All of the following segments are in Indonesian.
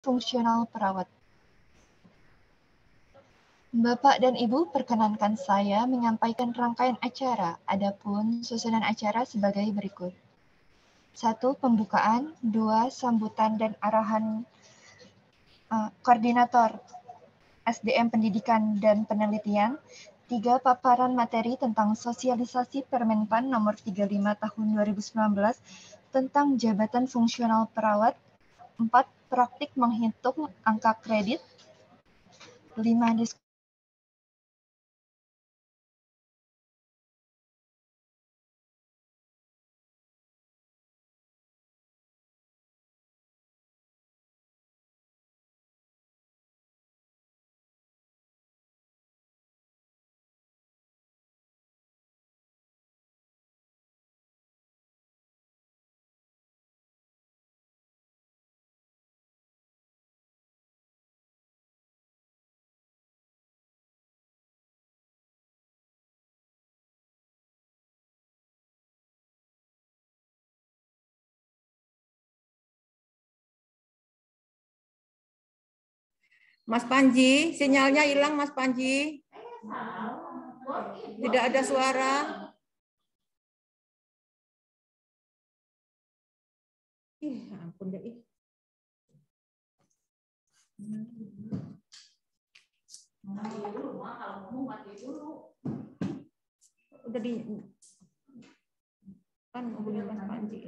fungsional perawat. Bapak dan Ibu, perkenankan saya menyampaikan rangkaian acara. Adapun susunan acara sebagai berikut. 1. Pembukaan. 2. Sambutan dan arahan koordinator SDM Pendidikan dan Penelitian. 3. Paparan materi tentang sosialisasi Permenpan nomor 35 tahun 2019 tentang jabatan fungsional perawat. 4. Praktik menghitung angka kredit. 5. Diskusi Mas Panji, sinyalnya hilang Mas Panji. Tidak ada suara. Ih, ampun deh. Udah di kan hubungin Mas Panji.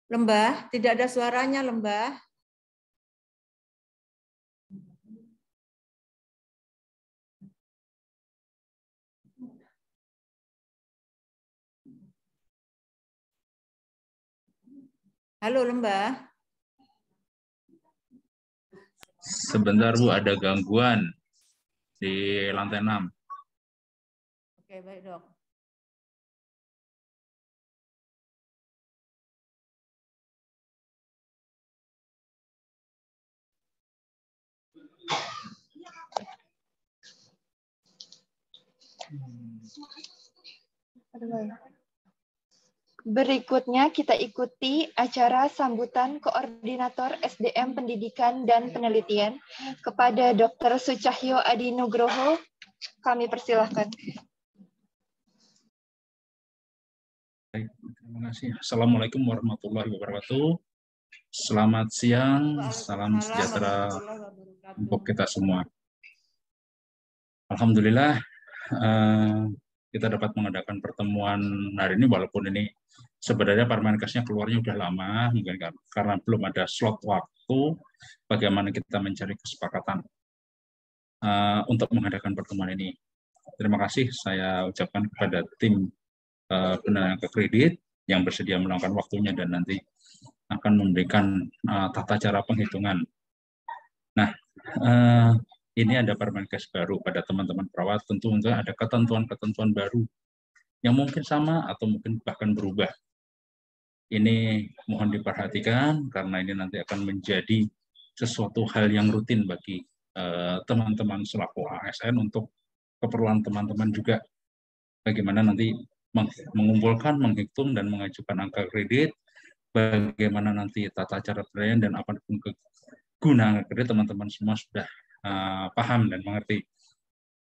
Lembah, tidak ada suaranya, Lembah. Halo, Lembah. Sebentar, Bu, ada gangguan di lantai 6. Oke, baik, Dok. Berikutnya kita ikuti acara sambutan Koordinator SDM Pendidikan dan Penelitian kepada Dr. Sucahyo Adi Nugroho. Kami persilahkan. Baik, terima kasih. Assalamualaikum warahmatullahi wabarakatuh. Selamat siang, salam sejahtera untuk kita semua. Alhamdulillah, kita dapat mengadakan pertemuan hari ini, walaupun ini sebenarnya Permenkesnya keluarnya udah lama, mungkin karena belum ada slot waktu, bagaimana kita mencari kesepakatan untuk mengadakan pertemuan ini. Terima kasih saya ucapkan kepada tim penanganan kredit yang bersedia meluangkan waktunya dan nanti akan memberikan tata cara penghitungan. Nah, ini ada Permenkes baru pada teman-teman perawat, tentu ada ketentuan-ketentuan baru yang mungkin sama atau mungkin bahkan berubah. Ini mohon diperhatikan karena ini nanti akan menjadi sesuatu hal yang rutin bagi teman-teman selaku ASN untuk keperluan teman-teman juga. Bagaimana nanti mengumpulkan, menghitung, dan mengajukan angka kredit, bagaimana nanti tata cara pemberian dan apapun kegunaan kredit, teman-teman semua sudah paham dan mengerti.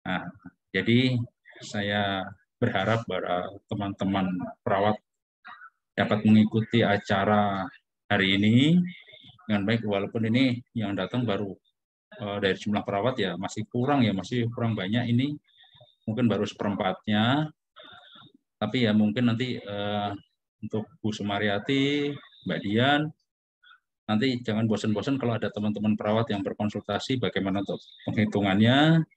Nah, jadi saya berharap bahwa teman-teman perawat dapat mengikuti acara hari ini dengan baik, walaupun ini yang datang baru dari jumlah perawat ya masih kurang banyak ini, mungkin baru seperempatnya. Tapi ya mungkin nanti untuk Bu Sumaryati, Mbak Dian, nanti jangan bosan-bosan kalau ada teman-teman perawat yang berkonsultasi bagaimana untuk penghitungannya.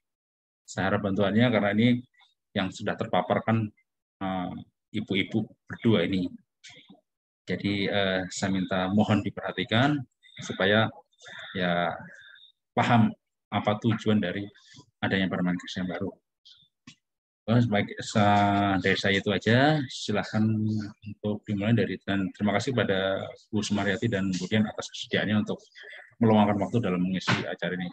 Saya harap bantuannya karena ini yang sudah terpapar kan ibu-ibu berdua ini. Jadi saya minta mohon diperhatikan supaya ya paham apa tujuan dari adanya Permenkes yang baru. Baik, dari saya itu aja. Silahkan untuk dimulai dan terima kasih pada Bu Sumaryati dan Bu Dian atas kesediaannya untuk meluangkan waktu dalam mengisi acara ini.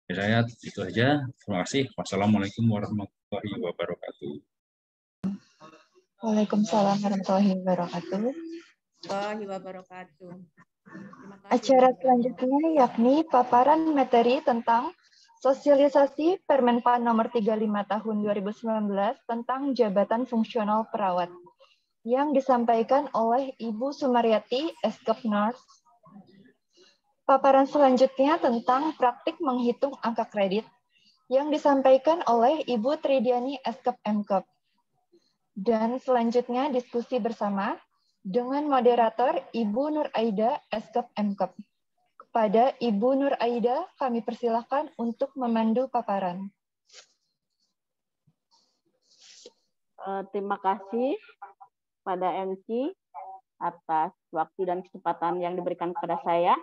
Dari saya itu aja. Terima kasih. Wassalamualaikum warahmatullahi wabarakatuh. Waalaikumsalam warahmatullahi wabarakatuh. Acara selanjutnya yakni paparan materi tentang sosialisasi Permenpan Nomor 35 Tahun 2019 tentang jabatan fungsional perawat yang disampaikan oleh Ibu Sumaryati, Eskep-Nars. Paparan selanjutnya tentang praktik menghitung angka kredit yang disampaikan oleh Ibu Tridiani, Eskep-Mkep. Dan selanjutnya diskusi bersama dengan moderator Ibu Nur Aida, Eskep-Mkep. Kepada Ibu Nur Aida, kami persilahkan untuk memandu paparan. Terima kasih pada MC atas waktu dan kesempatan yang diberikan kepada saya.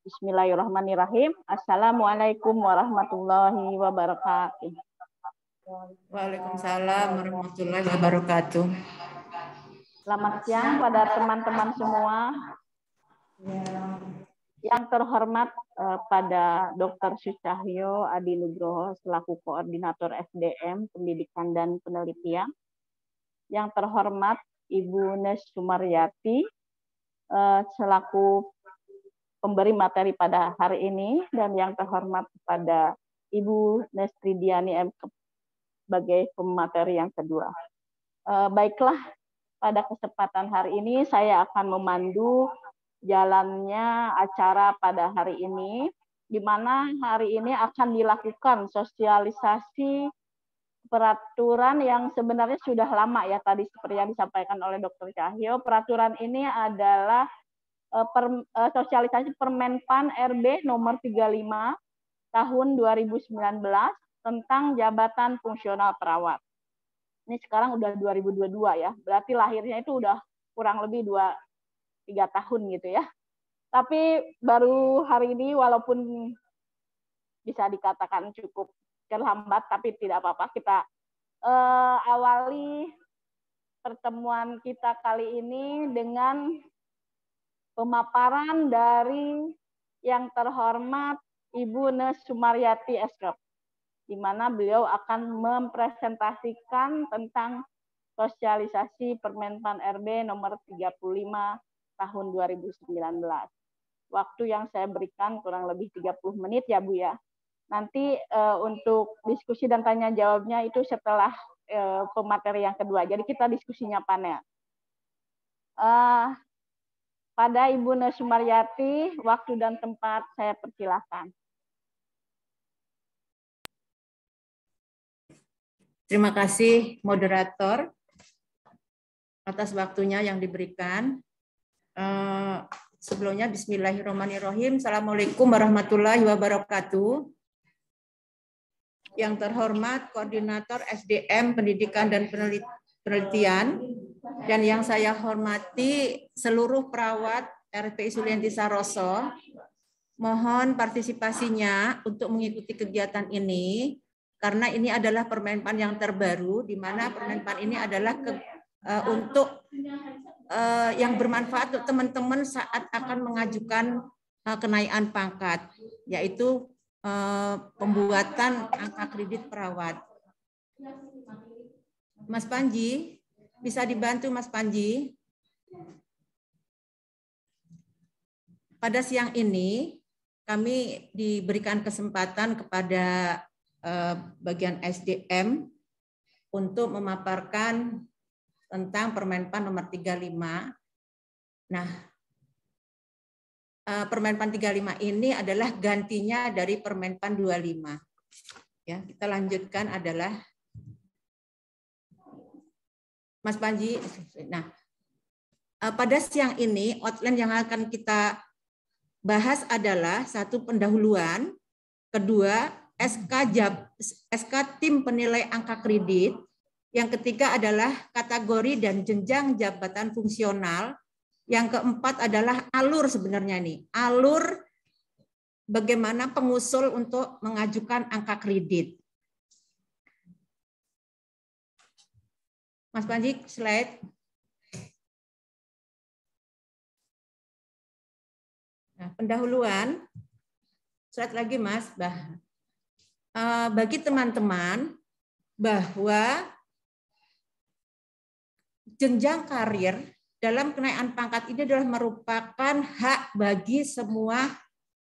Bismillahirrahmanirrahim. Assalamualaikum warahmatullahi wabarakatuh. Waalaikumsalam warahmatullahi wabarakatuh. Selamat siang pada teman-teman semua. Yang terhormat pada Dr. Sucahyo Adi Nugroho selaku Koordinator SDM Pendidikan dan Penelitian. Yang terhormat Ibu Nes Sumaryati selaku pemberi materi pada hari ini, dan yang terhormat pada Ibu Nes Tridiani Mkep sebagai pemateri yang kedua. Baiklah, pada kesempatan hari ini saya akan memandu jalannya acara pada hari ini, di mana hari ini akan dilakukan sosialisasi peraturan yang sebenarnya sudah lama ya, tadi seperti yang disampaikan oleh Dr. Cahyo. Peraturan ini adalah sosialisasi Permenpan RB nomor 35 tahun 2019 tentang jabatan fungsional perawat. Ini sekarang udah 2022 ya, berarti lahirnya itu udah kurang lebih 3 tahun gitu ya. Tapi baru hari ini walaupun bisa dikatakan cukup terlambat, tapi tidak apa-apa, kita awali pertemuan kita kali ini dengan pemaparan dari yang terhormat Ibu Nes Sumaryati Eskep, di mana beliau akan mempresentasikan tentang sosialisasi Permenpan RB nomor 35 tahun 2019. Waktu yang saya berikan kurang lebih 30 menit ya Bu ya. Nanti untuk diskusi dan tanya jawabnya itu setelah pemateri yang kedua. Jadi kita diskusinya panel. Pada Ibu Nes Sumaryati, waktu dan tempat saya persilahkan. Terima kasih moderator atas waktunya yang diberikan. Sebelumnya Bismillahirrahmanirrahim. Assalamualaikum warahmatullahi wabarakatuh. Yang terhormat Koordinator SDM Pendidikan dan Penelitian, dan yang saya hormati seluruh perawat RSPI Sulianti Saroso, mohon partisipasinya untuk mengikuti kegiatan ini, karena ini adalah Permenpan yang terbaru, di mana Permenpan ini adalah untuk yang bermanfaat untuk teman-teman saat akan mengajukan kenaikan pangkat, yaitu pembuatan angka kredit perawat. Mas Panji, bisa dibantu Mas Panji? Pada siang ini kami diberikan kesempatan kepada bagian SDM untuk memaparkan tentang Permenpan nomor 35. Nah, Permenpan 35 ini adalah gantinya dari Permenpan 25. Ya, kita lanjutkan adalah Mas Panji. Nah, pada siang ini outline yang akan kita bahas adalah satu pendahuluan, kedua SK tim penilai angka kredit, yang ketiga adalah kategori dan jenjang jabatan fungsional, yang keempat adalah alur sebenarnya nih, alur bagaimana pengusul untuk mengajukan angka kredit. Mas Panji, slide. Nah, pendahuluan, slide lagi Mas. Bagi teman-teman bahwa jenjang karir dalam kenaikan pangkat ini adalah merupakan hak bagi semua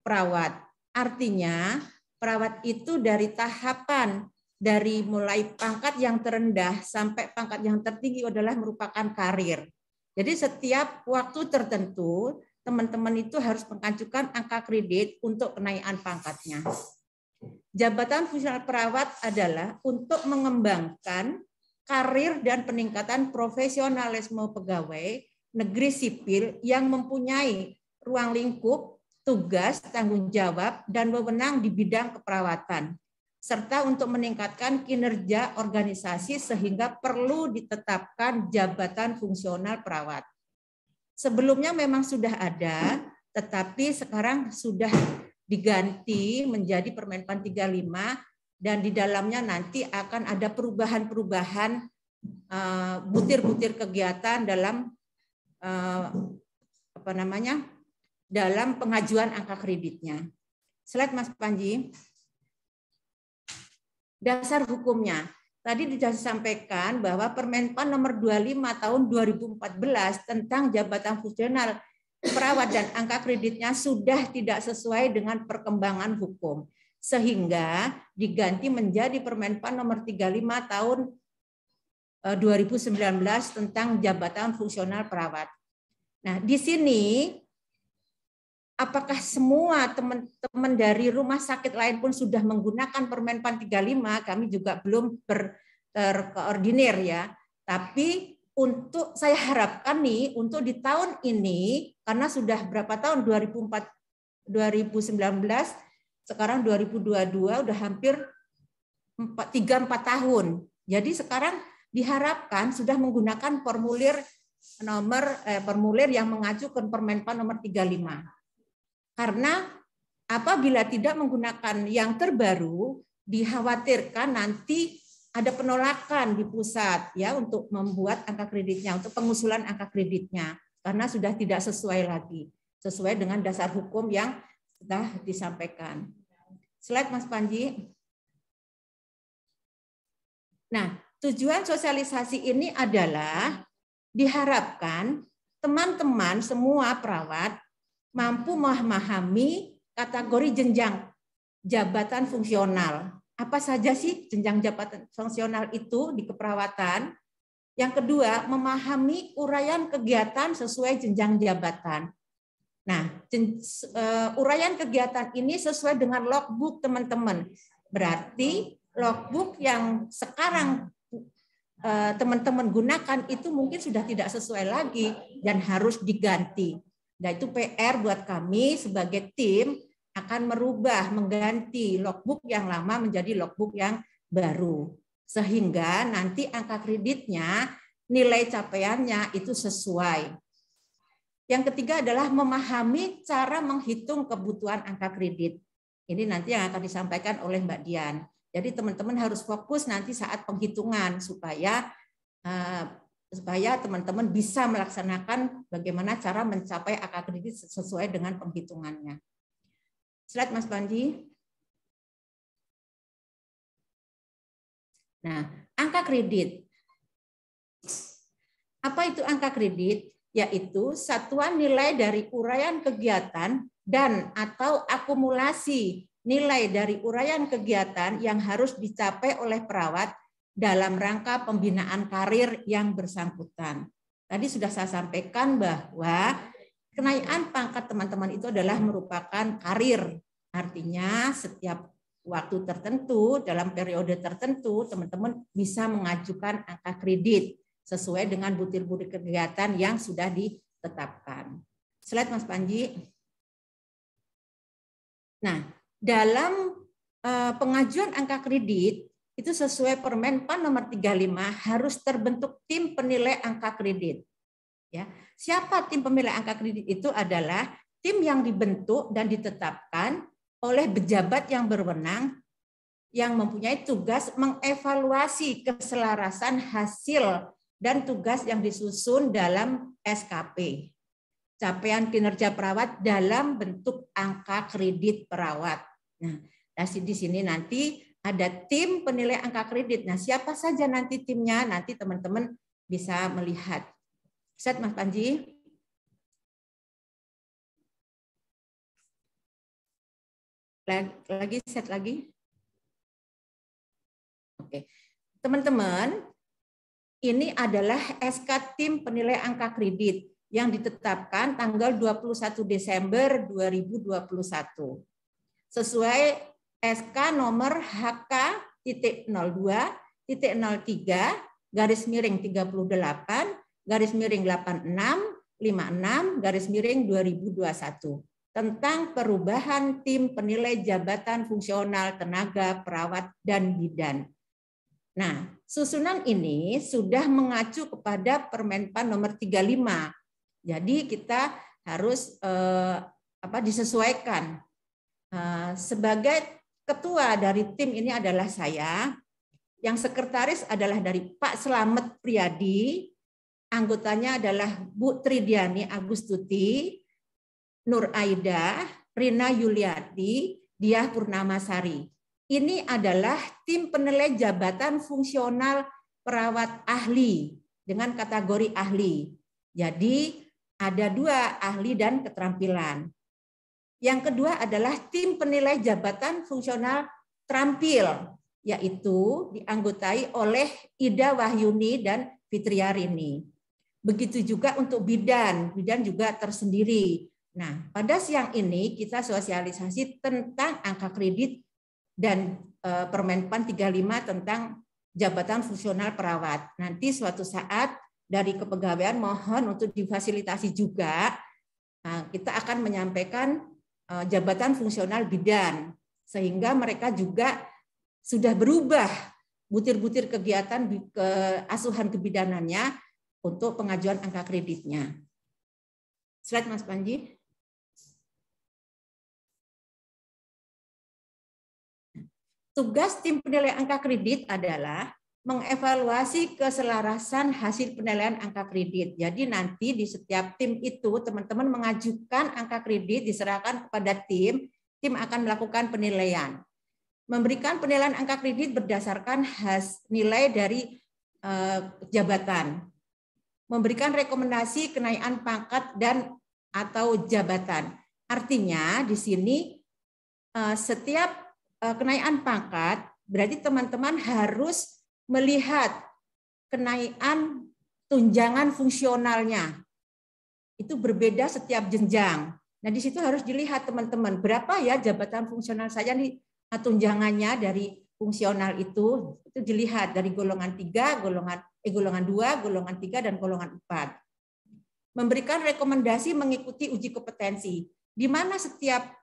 perawat. Artinya perawat itu dari tahapan dari mulai pangkat yang terendah sampai pangkat yang tertinggi adalah merupakan karir. Jadi setiap waktu tertentu teman-teman itu harus mengajukan angka kredit untuk kenaikan pangkatnya. Jabatan fungsional perawat adalah untuk mengembangkan karir dan peningkatan profesionalisme pegawai negeri sipil yang mempunyai ruang lingkup, tugas, tanggung jawab, dan wewenang di bidang keperawatan, serta untuk meningkatkan kinerja organisasi sehingga perlu ditetapkan jabatan fungsional perawat. Sebelumnya memang sudah ada, tetapi sekarang sudah diganti menjadi Permenpan 35 dan di dalamnya nanti akan ada perubahan-perubahan butir-butir kegiatan dalam dalam pengajuan angka kreditnya. Slide Mas Panji. Dasar hukumnya. Tadi disampaikan bahwa Permenpan nomor 25 tahun 2014 tentang jabatan fungsional perawat dan angka kreditnya sudah tidak sesuai dengan perkembangan hukum, sehingga diganti menjadi Permenpan nomor 35 tahun 2019 tentang jabatan fungsional perawat. Nah, di sini apakah semua teman-teman dari rumah sakit lain pun sudah menggunakan Permenpan 35? Kami juga belum terkoordinir ya. Tapi untuk saya harapkan nih untuk di tahun ini, karena sudah berapa tahun 2019, sekarang 2022 udah hampir 3-4 tahun. Jadi sekarang diharapkan sudah menggunakan formulir yang mengajukan Permenpan nomor 35. Karena apabila tidak menggunakan yang terbaru, dikhawatirkan nanti ada penolakan di pusat ya untuk membuat angka kreditnya, untuk pengusulan angka kreditnya, karena sudah tidak sesuai lagi, sesuai dengan dasar hukum yang sudah disampaikan. Slide Mas Panji. Nah, tujuan sosialisasi ini adalah diharapkan teman-teman semua perawat mampu memahami kategori jenjang jabatan fungsional. Apa saja sih jenjang jabatan fungsional itu di keperawatan? Yang kedua, memahami uraian kegiatan sesuai jenjang jabatan. Nah, uraian kegiatan ini sesuai dengan logbook teman-teman. Berarti logbook yang sekarang teman-teman gunakan itu mungkin sudah tidak sesuai lagi dan harus diganti. Nah, itu PR buat kami sebagai tim akan mengganti logbook yang lama menjadi logbook yang baru. Sehingga nanti angka kreditnya, nilai capaiannya itu sesuai. Yang ketiga adalah memahami cara menghitung kebutuhan angka kredit. Ini nanti yang akan disampaikan oleh Mbak Dian. Jadi teman-teman harus fokus nanti saat penghitungan supaya teman-teman bisa melaksanakan bagaimana cara mencapai angka kredit sesuai dengan penghitungannya. Slide Mas Panji. Nah, angka kredit. Apa itu angka kredit? Yaitu satuan nilai dari uraian kegiatan dan atau akumulasi nilai dari uraian kegiatan yang harus dicapai oleh perawat dalam rangka pembinaan karir yang bersangkutan. Tadi sudah saya sampaikan bahwa kenaikan pangkat teman-teman itu adalah merupakan karir. Artinya setiap waktu tertentu, dalam periode tertentu, teman-teman bisa mengajukan angka kredit sesuai dengan butir-butir kegiatan yang sudah ditetapkan. Slide Mas Panji. Nah, dalam pengajuan angka kredit, itu sesuai Permen PAN nomor 35 harus terbentuk tim penilai angka kredit. Ya, siapa tim penilai angka kredit itu adalah tim yang dibentuk dan ditetapkan oleh pejabat yang berwenang yang mempunyai tugas mengevaluasi keselarasan hasil dan tugas yang disusun dalam SKP. Capaian kinerja perawat dalam bentuk angka kredit perawat. Nah, di sini nanti ada tim penilai angka kredit. Nah, siapa saja nanti timnya? Nanti teman-teman bisa melihat. Set Mas Panji. Lagi set lagi. Oke. Teman-teman, ini adalah SK tim penilai angka kredit yang ditetapkan tanggal 21 Desember 2021. Sesuai SK nomor HK-002-038-8656-2021 tentang perubahan tim penilai jabatan fungsional tenaga, perawat, dan bidan. Nah, susunan ini sudah mengacu kepada Permen PAN nomor 35. Jadi kita harus disesuaikan. Sebagai ketua dari tim ini adalah saya, yang sekretaris adalah dari Pak Slamet Priyadi, anggotanya adalah Bu Tridiani Agustuti, Nur Aida, Rina Yuliati, Diah Purnamasari. Ini adalah tim penilai jabatan fungsional perawat ahli dengan kategori ahli. Jadi ada 2 ahli dan keterampilan. Yang kedua adalah tim penilai jabatan fungsional terampil, yaitu dianggotai oleh Ida Wahyuni dan Fitriarini. Begitu juga untuk bidan, bidan juga tersendiri. Nah, pada siang ini kita sosialisasi tentang angka kredit dan Permen PAN 35 tentang jabatan fungsional perawat. Nanti suatu saat dari kepegawaian mohon untuk difasilitasi juga, kita akan menyampaikan jabatan fungsional bidan, sehingga mereka juga sudah berubah butir-butir kegiatan ke asuhan kebidanannya untuk pengajuan angka kreditnya. Slide Mas Panji. Tugas tim penilai angka kredit adalah mengevaluasi keselarasan hasil penilaian angka kredit. Jadi nanti di setiap tim itu teman-teman mengajukan angka kredit, diserahkan kepada tim akan melakukan penilaian. Memberikan penilaian angka kredit berdasarkan nilai dari jabatan. Memberikan rekomendasi kenaikan pangkat dan atau jabatan. Artinya di sini setiap kenaikan pangkat berarti teman-teman harus melihat kenaikan tunjangan fungsionalnya. Itu berbeda setiap jenjang. Nah, di situ harus dilihat teman-teman, berapa ya jabatan fungsional saya nih tunjangannya dari fungsional itu dilihat dari golongan 3, golongan 2, golongan 3 dan golongan 4. Memberikan rekomendasi mengikuti uji kompetensi. Di mana setiap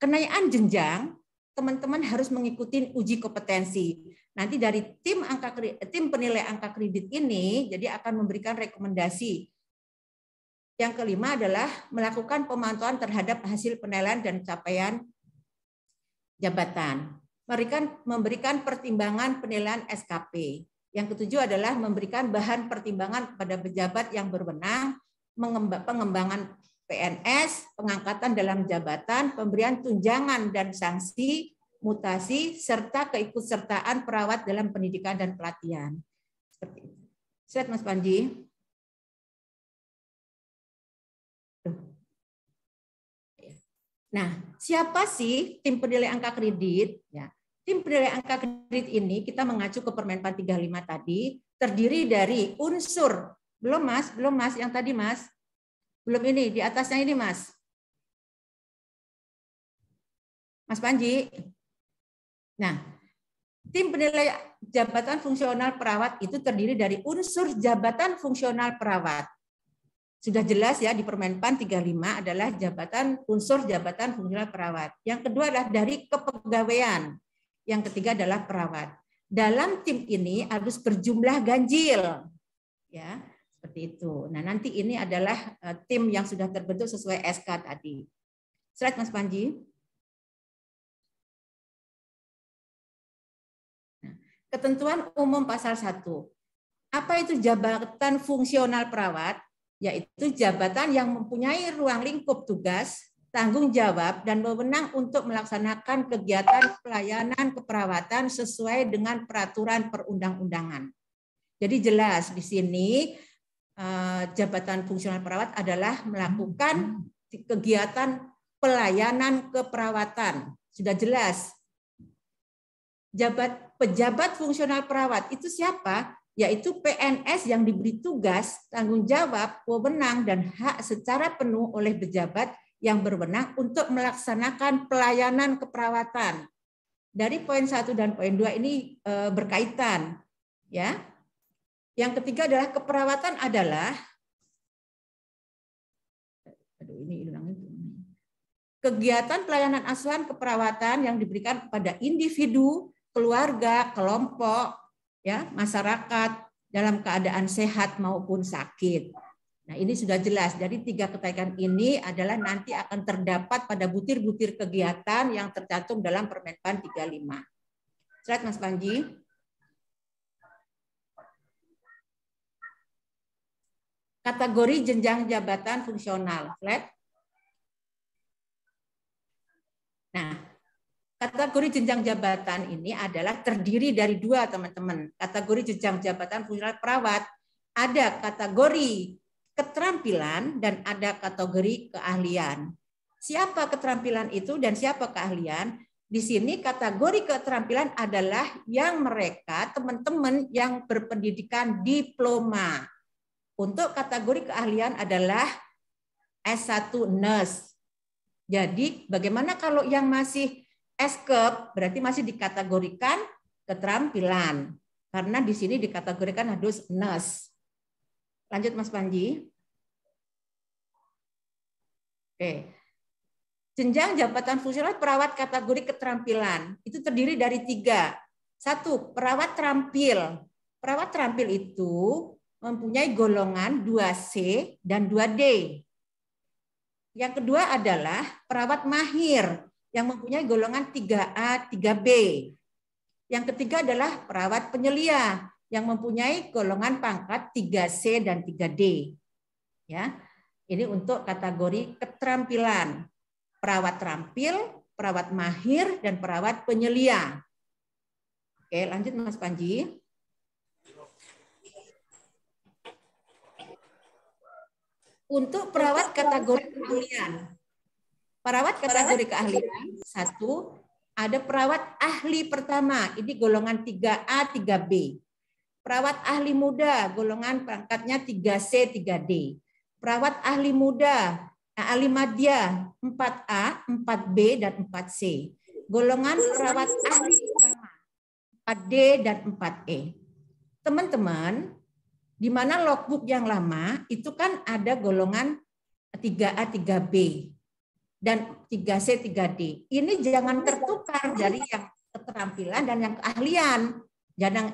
kenaikan jenjang, teman-teman harus mengikuti uji kompetensi. Nanti dari tim penilai angka kredit ini jadi akan memberikan rekomendasi. Yang kelima adalah melakukan pemantauan terhadap hasil penilaian dan capaian jabatan. Memberikan pertimbangan penilaian SKP. Yang ketujuh adalah memberikan bahan pertimbangan kepada pejabat yang berwenang, pengembangan PNS, pengangkatan dalam jabatan, pemberian tunjangan dan sanksi, mutasi, serta keikutsertaan perawat dalam pendidikan dan pelatihan. Seperti itu. Slide Mas Panji. Nah, siapa sih tim penilai angka kredit? Ya, tim penilai angka kredit ini kita mengacu ke Permen PAN 35 tadi, terdiri dari unsur, belum Mas, yang tadi Mas. Belum ini, di atasnya ini, Mas. Mas Panji. Nah, tim penilai jabatan fungsional perawat itu terdiri dari unsur jabatan fungsional perawat. Sudah jelas ya di Permenpan 35 adalah unsur jabatan fungsional perawat. Yang kedua adalah dari kepegawaian. Yang ketiga adalah perawat. Dalam tim ini harus berjumlah ganjil. Ya, seperti itu. Nah, nanti ini adalah tim yang sudah terbentuk sesuai SK tadi. Slide Mas Panji. Ketentuan umum pasal 1. Apa itu jabatan fungsional perawat? Yaitu jabatan yang mempunyai ruang lingkup tugas, tanggung jawab, dan wewenang untuk melaksanakan kegiatan pelayanan keperawatan sesuai dengan peraturan perundang-undangan. Jadi jelas di sini jabatan fungsional perawat adalah melakukan kegiatan pelayanan keperawatan. Sudah jelas. Pejabat fungsional perawat itu siapa? Yaitu PNS yang diberi tugas, tanggung jawab, wewenang, dan hak secara penuh oleh pejabat yang berwenang untuk melaksanakan pelayanan keperawatan. Dari poin 1 dan poin 2 ini berkaitan. Ya. Yang ketiga adalah keperawatan adalah kegiatan pelayanan asuhan keperawatan yang diberikan kepada individu, keluarga, kelompok, ya, masyarakat dalam keadaan sehat maupun sakit. Nah, ini sudah jelas. Jadi 3 ketaikan ini adalah nanti akan terdapat pada butir-butir kegiatan yang tercantum dalam Permenpan 35. Slide Mas Panji. Kategori jenjang jabatan fungsional. Slide. Nah, kategori jenjang jabatan ini adalah terdiri dari 2, teman-teman. Kategori jenjang jabatan fungsional perawat, ada kategori keterampilan dan ada kategori keahlian. Siapa keterampilan itu dan siapa keahlian? Di sini kategori keterampilan adalah yang mereka, teman-teman yang berpendidikan diploma. Untuk kategori keahlian adalah S1 nurse. Jadi bagaimana kalau yang masih S-Kep berarti masih dikategorikan keterampilan. Karena di sini dikategorikan harus nurse. Lanjut Mas Panji. Oke. Jenjang jabatan fungsional perawat kategori keterampilan itu terdiri dari 3. 1, perawat terampil. Perawat terampil itu mempunyai golongan 2C dan 2D. Yang kedua adalah perawat mahir yang mempunyai golongan 3A, 3B. Yang ketiga adalah perawat penyelia yang mempunyai golongan pangkat 3C dan 3D. Ya. Ini untuk kategori keterampilan. Perawat terampil, perawat mahir, dan perawat penyelia. Oke, lanjut Mas Panji. Untuk perawat kategori keahlian. Perawat kategori keahlian, 1, ada perawat ahli pertama, ini golongan 3A, 3B. Perawat ahli muda, golongan pangkatnya 3C, 3D. Perawat ahli muda, ahli madya, 4A, 4B, dan 4C. Golongan perawat ahli pertama, 4D dan 4E. Teman-teman, di mana logbook yang lama itu kan ada golongan 3A, 3B dan 3C, 3D. Ini jangan tertukar dari yang keterampilan dan yang keahlian.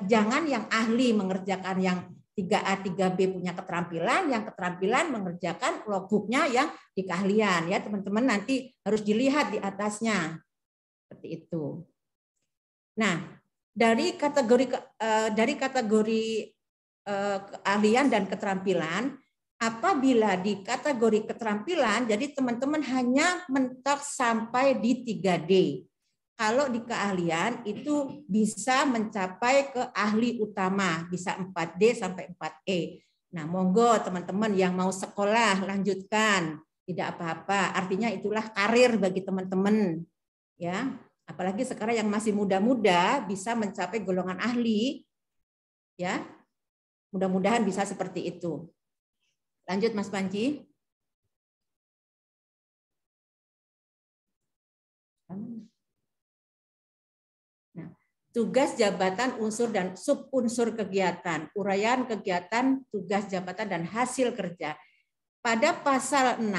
Jangan yang ahli mengerjakan yang 3A, 3B punya keterampilan, yang keterampilan mengerjakan logbooknya yang di keahlian. Ya teman-teman, nanti harus dilihat di atasnya. Seperti itu. Nah, dari kategori keahlian dan keterampilan, apabila di kategori keterampilan, jadi teman-teman hanya mentok sampai di 3D. Kalau di keahlian itu bisa mencapai ke ahli utama, bisa 4D sampai 4E. Nah, monggo teman-teman yang mau sekolah lanjutkan, tidak apa-apa. Artinya itulah karir bagi teman-teman. Ya, apalagi sekarang yang masih muda-muda bisa mencapai golongan ahli. Ya. Mudah-mudahan bisa seperti itu. Lanjut Mas Panji. tugas jabatan, unsur dan subunsur kegiatan, uraian kegiatan, tugas jabatan dan hasil kerja. Pada pasal 6,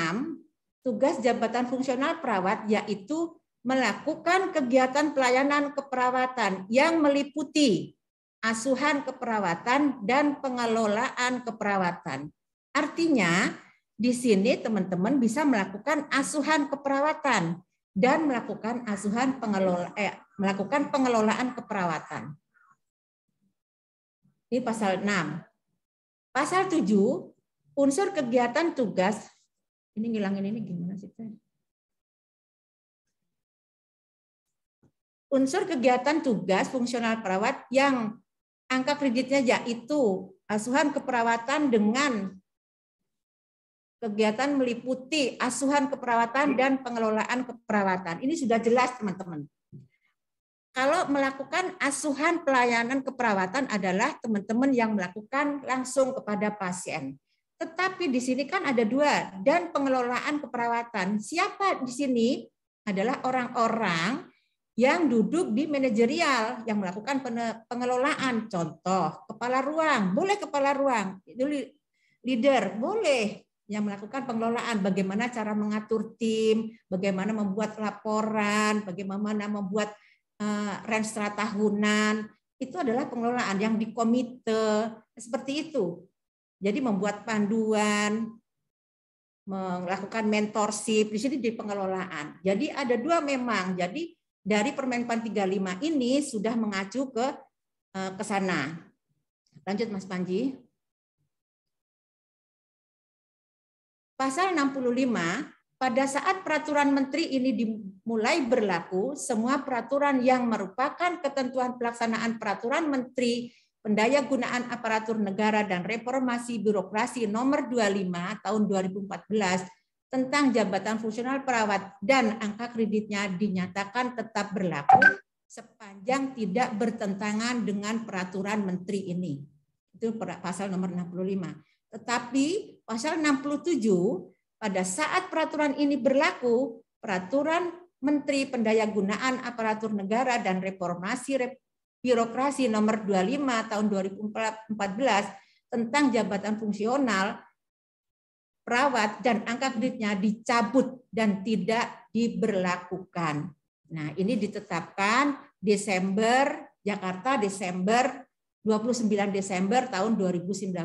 tugas jabatan fungsional perawat yaitu melakukan kegiatan pelayanan keperawatan yang meliputi asuhan keperawatan dan pengelolaan keperawatan. Artinya, di sini teman-teman bisa melakukan asuhan keperawatan dan melakukan melakukan pengelolaan keperawatan. Ini pasal 6. Pasal 7, unsur kegiatan tugas. Ini ngilangin ini gimana sih? Unsur kegiatan tugas fungsional perawat yang angka kreditnya yaitu asuhan keperawatan dengan kegiatan meliputi asuhan keperawatan dan pengelolaan keperawatan. Ini sudah jelas, teman-teman. Kalau melakukan asuhan pelayanan keperawatan adalah teman-teman yang melakukan langsung kepada pasien. Tetapi di sini kan ada dua, dan pengelolaan keperawatan. Siapa di sini adalah orang-orang yang duduk di manajerial, yang melakukan pengelolaan. Contoh, kepala ruang, boleh kepala ruang. Itu leader, boleh. Yang melakukan pengelolaan, bagaimana cara mengatur tim, bagaimana membuat laporan, bagaimana membuat renstra tahunan, itu adalah pengelolaan yang dikomite, seperti itu. Jadi membuat panduan, melakukan mentorship, di sini di pengelolaan. Jadi ada dua memang, jadi dari Permenpan 35 ini sudah mengacu ke sana. Lanjut Mas Panji. Pasal 65, pada saat peraturan menteri ini dimulai berlaku, semua peraturan yang merupakan ketentuan pelaksanaan peraturan menteri Pendayagunaan Aparatur Negara dan Reformasi Birokrasi nomor 25 tahun 2014 tentang jabatan fungsional perawat dan angka kreditnya dinyatakan tetap berlaku sepanjang tidak bertentangan dengan peraturan menteri ini. Itu pasal nomor 65. Tetapi pasal 67, pada saat peraturan ini berlaku, peraturan Menteri Pendayagunaan Aparatur Negara dan Reformasi Birokrasi nomor 25 tahun 2014 tentang jabatan fungsional perawat dan angka kreditnya dicabut dan tidak diberlakukan. Nah, ini ditetapkan Desember, Jakarta Desember, 29 Desember tahun 2019.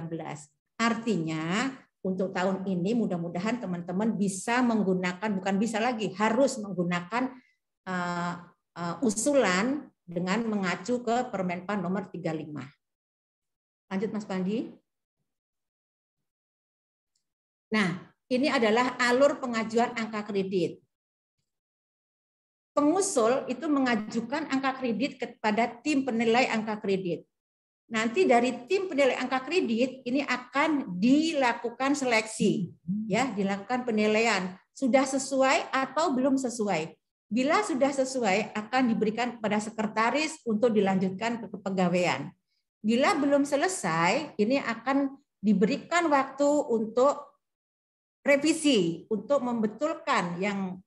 Artinya untuk tahun ini mudah-mudahan teman-teman bisa menggunakan, bukan bisa lagi, harus menggunakan usulan dengan mengacu ke Permenpan nomor 35. Lanjut Mas Pandi. Nah, ini adalah alur pengajuan angka kredit. Pengusul itu mengajukan angka kredit kepada tim penilai angka kredit. Nanti dari tim penilai angka kredit ini akan dilakukan seleksi, ya, dilakukan penilaian. Sudah sesuai atau belum sesuai. Bila sudah sesuai akan diberikan kepada sekretaris untuk dilanjutkan ke kepegawaian. Bila belum selesai, ini akan diberikan waktu untuk revisi, untuk membetulkan yang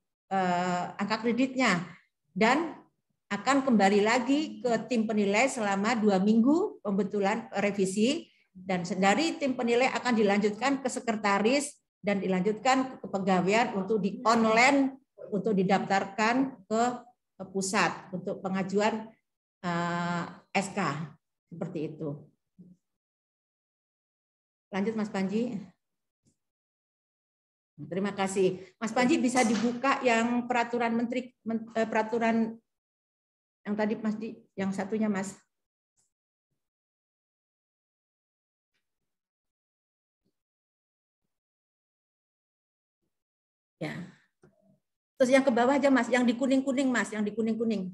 angka kreditnya, dan akan kembali lagi ke tim penilai selama 2 minggu pembetulan revisi, dan dari tim penilai akan dilanjutkan ke sekretaris dan dilanjutkan ke kepegawaian untuk di online untuk didaftarkan ke pusat untuk pengajuan SK seperti itu. Lanjut Mas Panji. Terima kasih. Mas Panji bisa dibuka yang peraturan menteri, peraturan yang tadi Mas Di, yang satunya Mas. Ya. Terus yang ke bawah aja Mas, yang di kuning-kuning Mas, yang di kuning-kuning.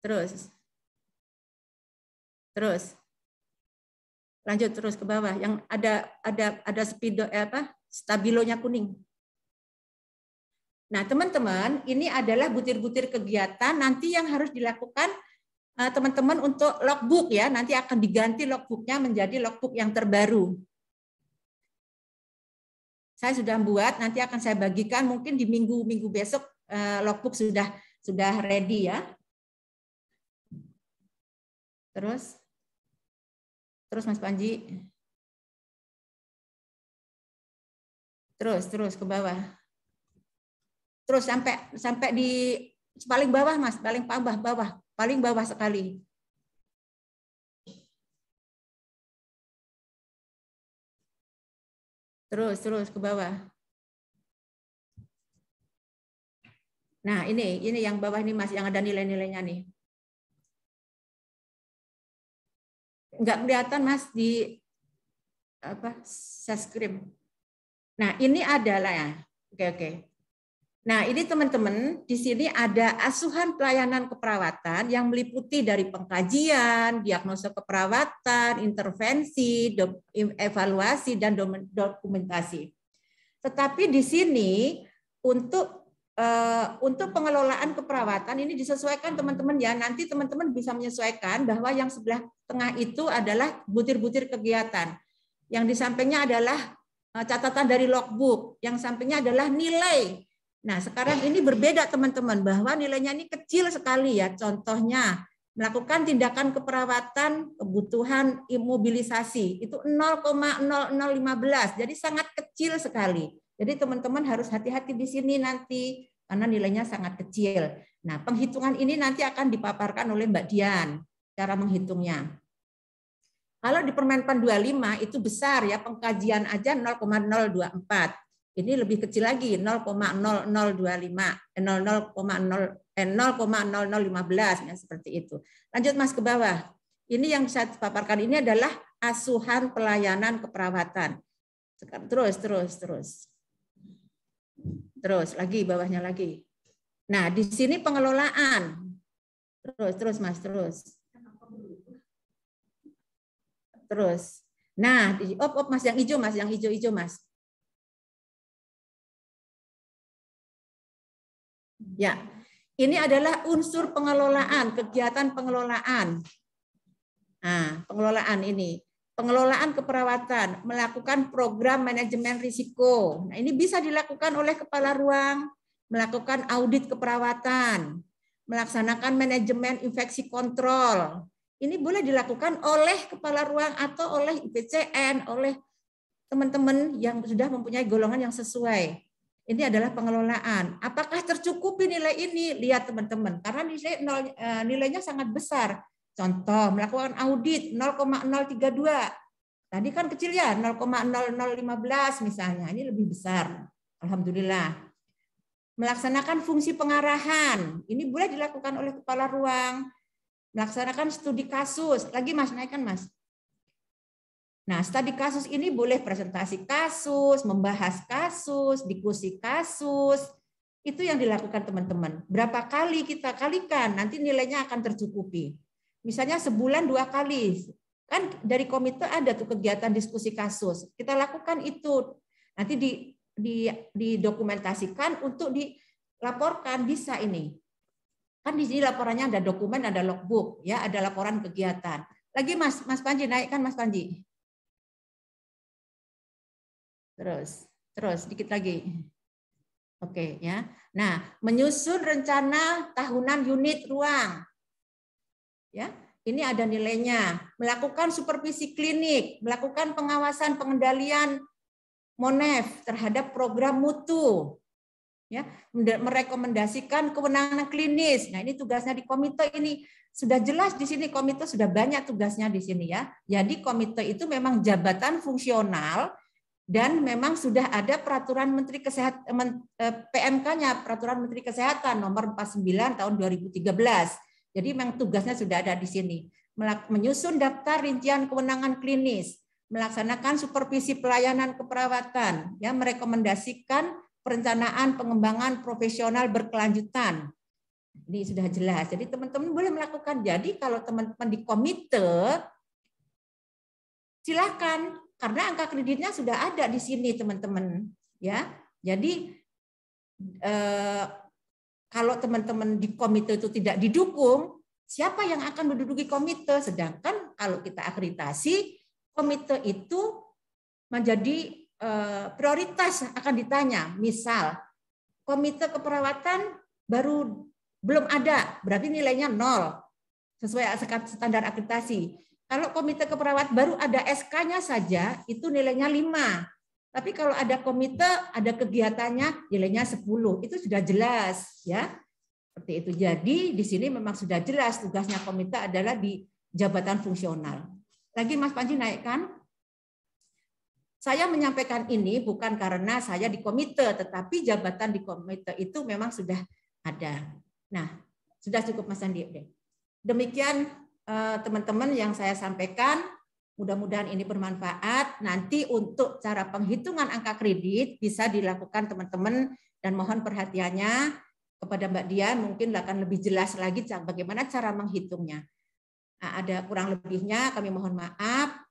Terus. Lanjut terus ke bawah yang ada stabilonya kuning. Nah, teman-teman, ini adalah butir-butir kegiatan nanti yang harus dilakukan teman-teman untuk logbook ya. Nanti akan diganti logbooknya menjadi logbook yang terbaru. Saya sudah buat, nanti akan saya bagikan mungkin di minggu besok logbook sudah ready ya. Terus Mas Panji. Terus ke bawah. Terus sampai di paling bawah, Mas, paling bawah sekali. Terus ke bawah. Nah, ini yang bawah ini, Mas, yang ada nilai-nilainya nih. Enggak kelihatan, Mas, di subscribe. Nah, ini adalah ya. Oke. Nah, ini teman-teman, di sini ada asuhan pelayanan keperawatan yang meliputi dari pengkajian, diagnosa keperawatan, intervensi, evaluasi, dan dokumentasi. Tetapi di sini untuk pengelolaan keperawatan ini disesuaikan teman-teman ya. Nanti teman-teman bisa menyesuaikan bahwa yang sebelah tengah itu adalah butir-butir kegiatan. Yang di sampingnya adalah catatan dari logbook, yang sampingnya adalah nilai. Nah, sekarang ini berbeda teman-teman, bahwa nilainya ini kecil sekali ya. Contohnya, melakukan tindakan keperawatan kebutuhan imobilisasi, itu 0,0015, jadi sangat kecil sekali. Jadi teman-teman harus hati-hati di sini nanti, karena nilainya sangat kecil. Nah, penghitungan ini nanti akan dipaparkan oleh Mbak Dian, cara menghitungnya. Kalau di Permenpan 25 itu besar ya, pengkajian aja 0,024. Ini lebih kecil lagi 0,0015 ya, seperti itu. Lanjut Mas ke bawah. Ini yang saya paparkan ini adalah asuhan pelayanan keperawatan. Terus lagi bawahnya lagi. Nah, di sini pengelolaan. Terus Mas, terus. Nah, Mas yang hijau Mas, Mas. Ya, ini adalah unsur pengelolaan, kegiatan pengelolaan. Nah, pengelolaan ini. Pengelolaan keperawatan, melakukan program manajemen risiko. Nah, ini bisa dilakukan oleh kepala ruang, melakukan audit keperawatan, melaksanakan manajemen infeksi kontrol. Ini boleh dilakukan oleh kepala ruang atau oleh IPCN, oleh teman-teman yang sudah mempunyai golongan yang sesuai. Ini adalah pengelolaan. Apakah tercukupi nilai ini? Lihat teman-teman, karena nilainya sangat besar. Contoh, melakukan audit 0,032. Tadi kan kecil ya, 0,0015 misalnya. Ini lebih besar. Alhamdulillah. Melaksanakan fungsi pengarahan. Ini boleh dilakukan oleh kepala ruang. Melaksanakan studi kasus. Lagi Mas, naikkan Mas. Nah, studi kasus ini boleh presentasi kasus, membahas kasus, diskusi kasus. Itu yang dilakukan teman-teman. Berapa kali kita kalikan, nanti nilainya akan tercukupi. Misalnya sebulan 2 kali. Kan dari komite ada tuh kegiatan diskusi kasus. Kita lakukan itu. Nanti didokumentasikan untuk dilaporkan, bisa ini. Kan di sini laporannya ada dokumen, ada logbook, ya, ada laporan kegiatan. Lagi Mas Panji, naikkan Mas Panji. Terus dikit lagi. Oke, ya. Nah, menyusun rencana tahunan unit ruang. Ya, ini ada nilainya. Melakukan supervisi klinik, melakukan pengawasan pengendalian MONEF terhadap program mutu. Ya, merekomendasikan kewenangan klinis. Nah, ini tugasnya di komite ini sudah jelas di sini, komite sudah banyak tugasnya di sini ya. Jadi komite itu memang jabatan fungsional dan memang sudah ada peraturan Menteri Kesehatan PMK-nya, peraturan Menteri Kesehatan nomor 49 tahun 2013. Jadi memang tugasnya sudah ada di sini. Menyusun daftar rincian kewenangan klinis, melaksanakan supervisi pelayanan keperawatan, ya, merekomendasikan perencanaan pengembangan profesional berkelanjutan. Ini sudah jelas. Jadi teman-teman boleh melakukan. Jadi kalau teman-teman di komite, silakan, karena angka kreditnya sudah ada di sini teman-teman. Ya, jadi kalau teman-teman di komite itu tidak didukung, siapa yang akan menduduki komite? Sedangkan kalau kita akreditasi, komite itu menjadi prioritas akan ditanya. Misal komite keperawatan belum ada, berarti nilainya 0. sesuai standar akreditasi. Kalau komite keperawat baru ada SK-nya saja, itu nilainya 5. Tapi kalau ada komite, ada kegiatannya, nilainya 10. Itu sudah jelas, ya. Seperti itu. Jadi di sini memang sudah jelas tugasnya komite adalah di jabatan fungsional. Lagi Mas Panji naikkan. Saya menyampaikan ini bukan karena saya di komite, tetapi jabatan di komite itu memang sudah ada. Nah, sudah cukup Mas Andi. Demikian teman-teman yang saya sampaikan. Mudah-mudahan ini bermanfaat. Nanti untuk cara penghitungan angka kredit bisa dilakukan teman-teman dan mohon perhatiannya kepada Mbak Dian, mungkin akan lebih jelas lagi bagaimana cara menghitungnya. Nah, ada kurang lebihnya kami mohon maaf.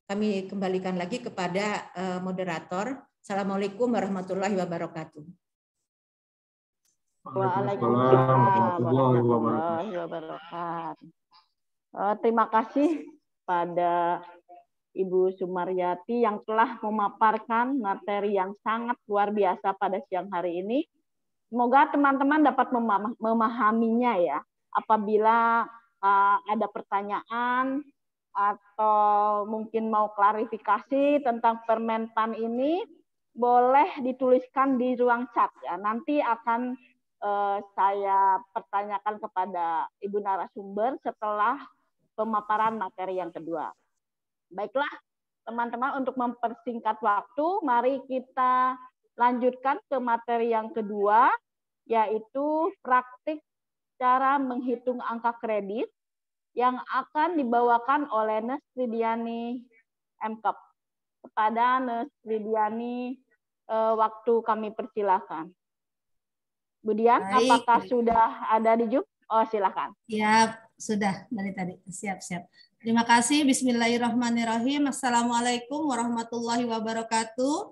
Kami kembalikan lagi kepada moderator. Assalamualaikum warahmatullahi wabarakatuh. Waalaikumsalam warahmatullahi wabarakatuh. Terima kasih pada Ibu Sumaryati yang telah memaparkan materi yang sangat luar biasa pada siang hari ini. Semoga teman-teman dapat memahaminya ya. Apabila ada pertanyaan atau mungkin mau klarifikasi tentang Permenpan ini, boleh dituliskan di ruang chat ya. Nanti akan saya pertanyakan kepada Ibu narasumber setelah pemaparan materi yang kedua. Baiklah, teman-teman, untuk mempersingkat waktu, mari kita lanjutkan ke materi yang kedua, yaitu praktik cara menghitung angka kredit yang akan dibawakan oleh Nesridiani MKep. Kepada Nesridiani, waktu kami persilahkan. Bu Dian, apakah sudah ada di Zoom? Oh, silakan. Siap, sudah dari tadi. Siap. Terima kasih. Bismillahirrahmanirrahim. Assalamualaikum warahmatullahi wabarakatuh.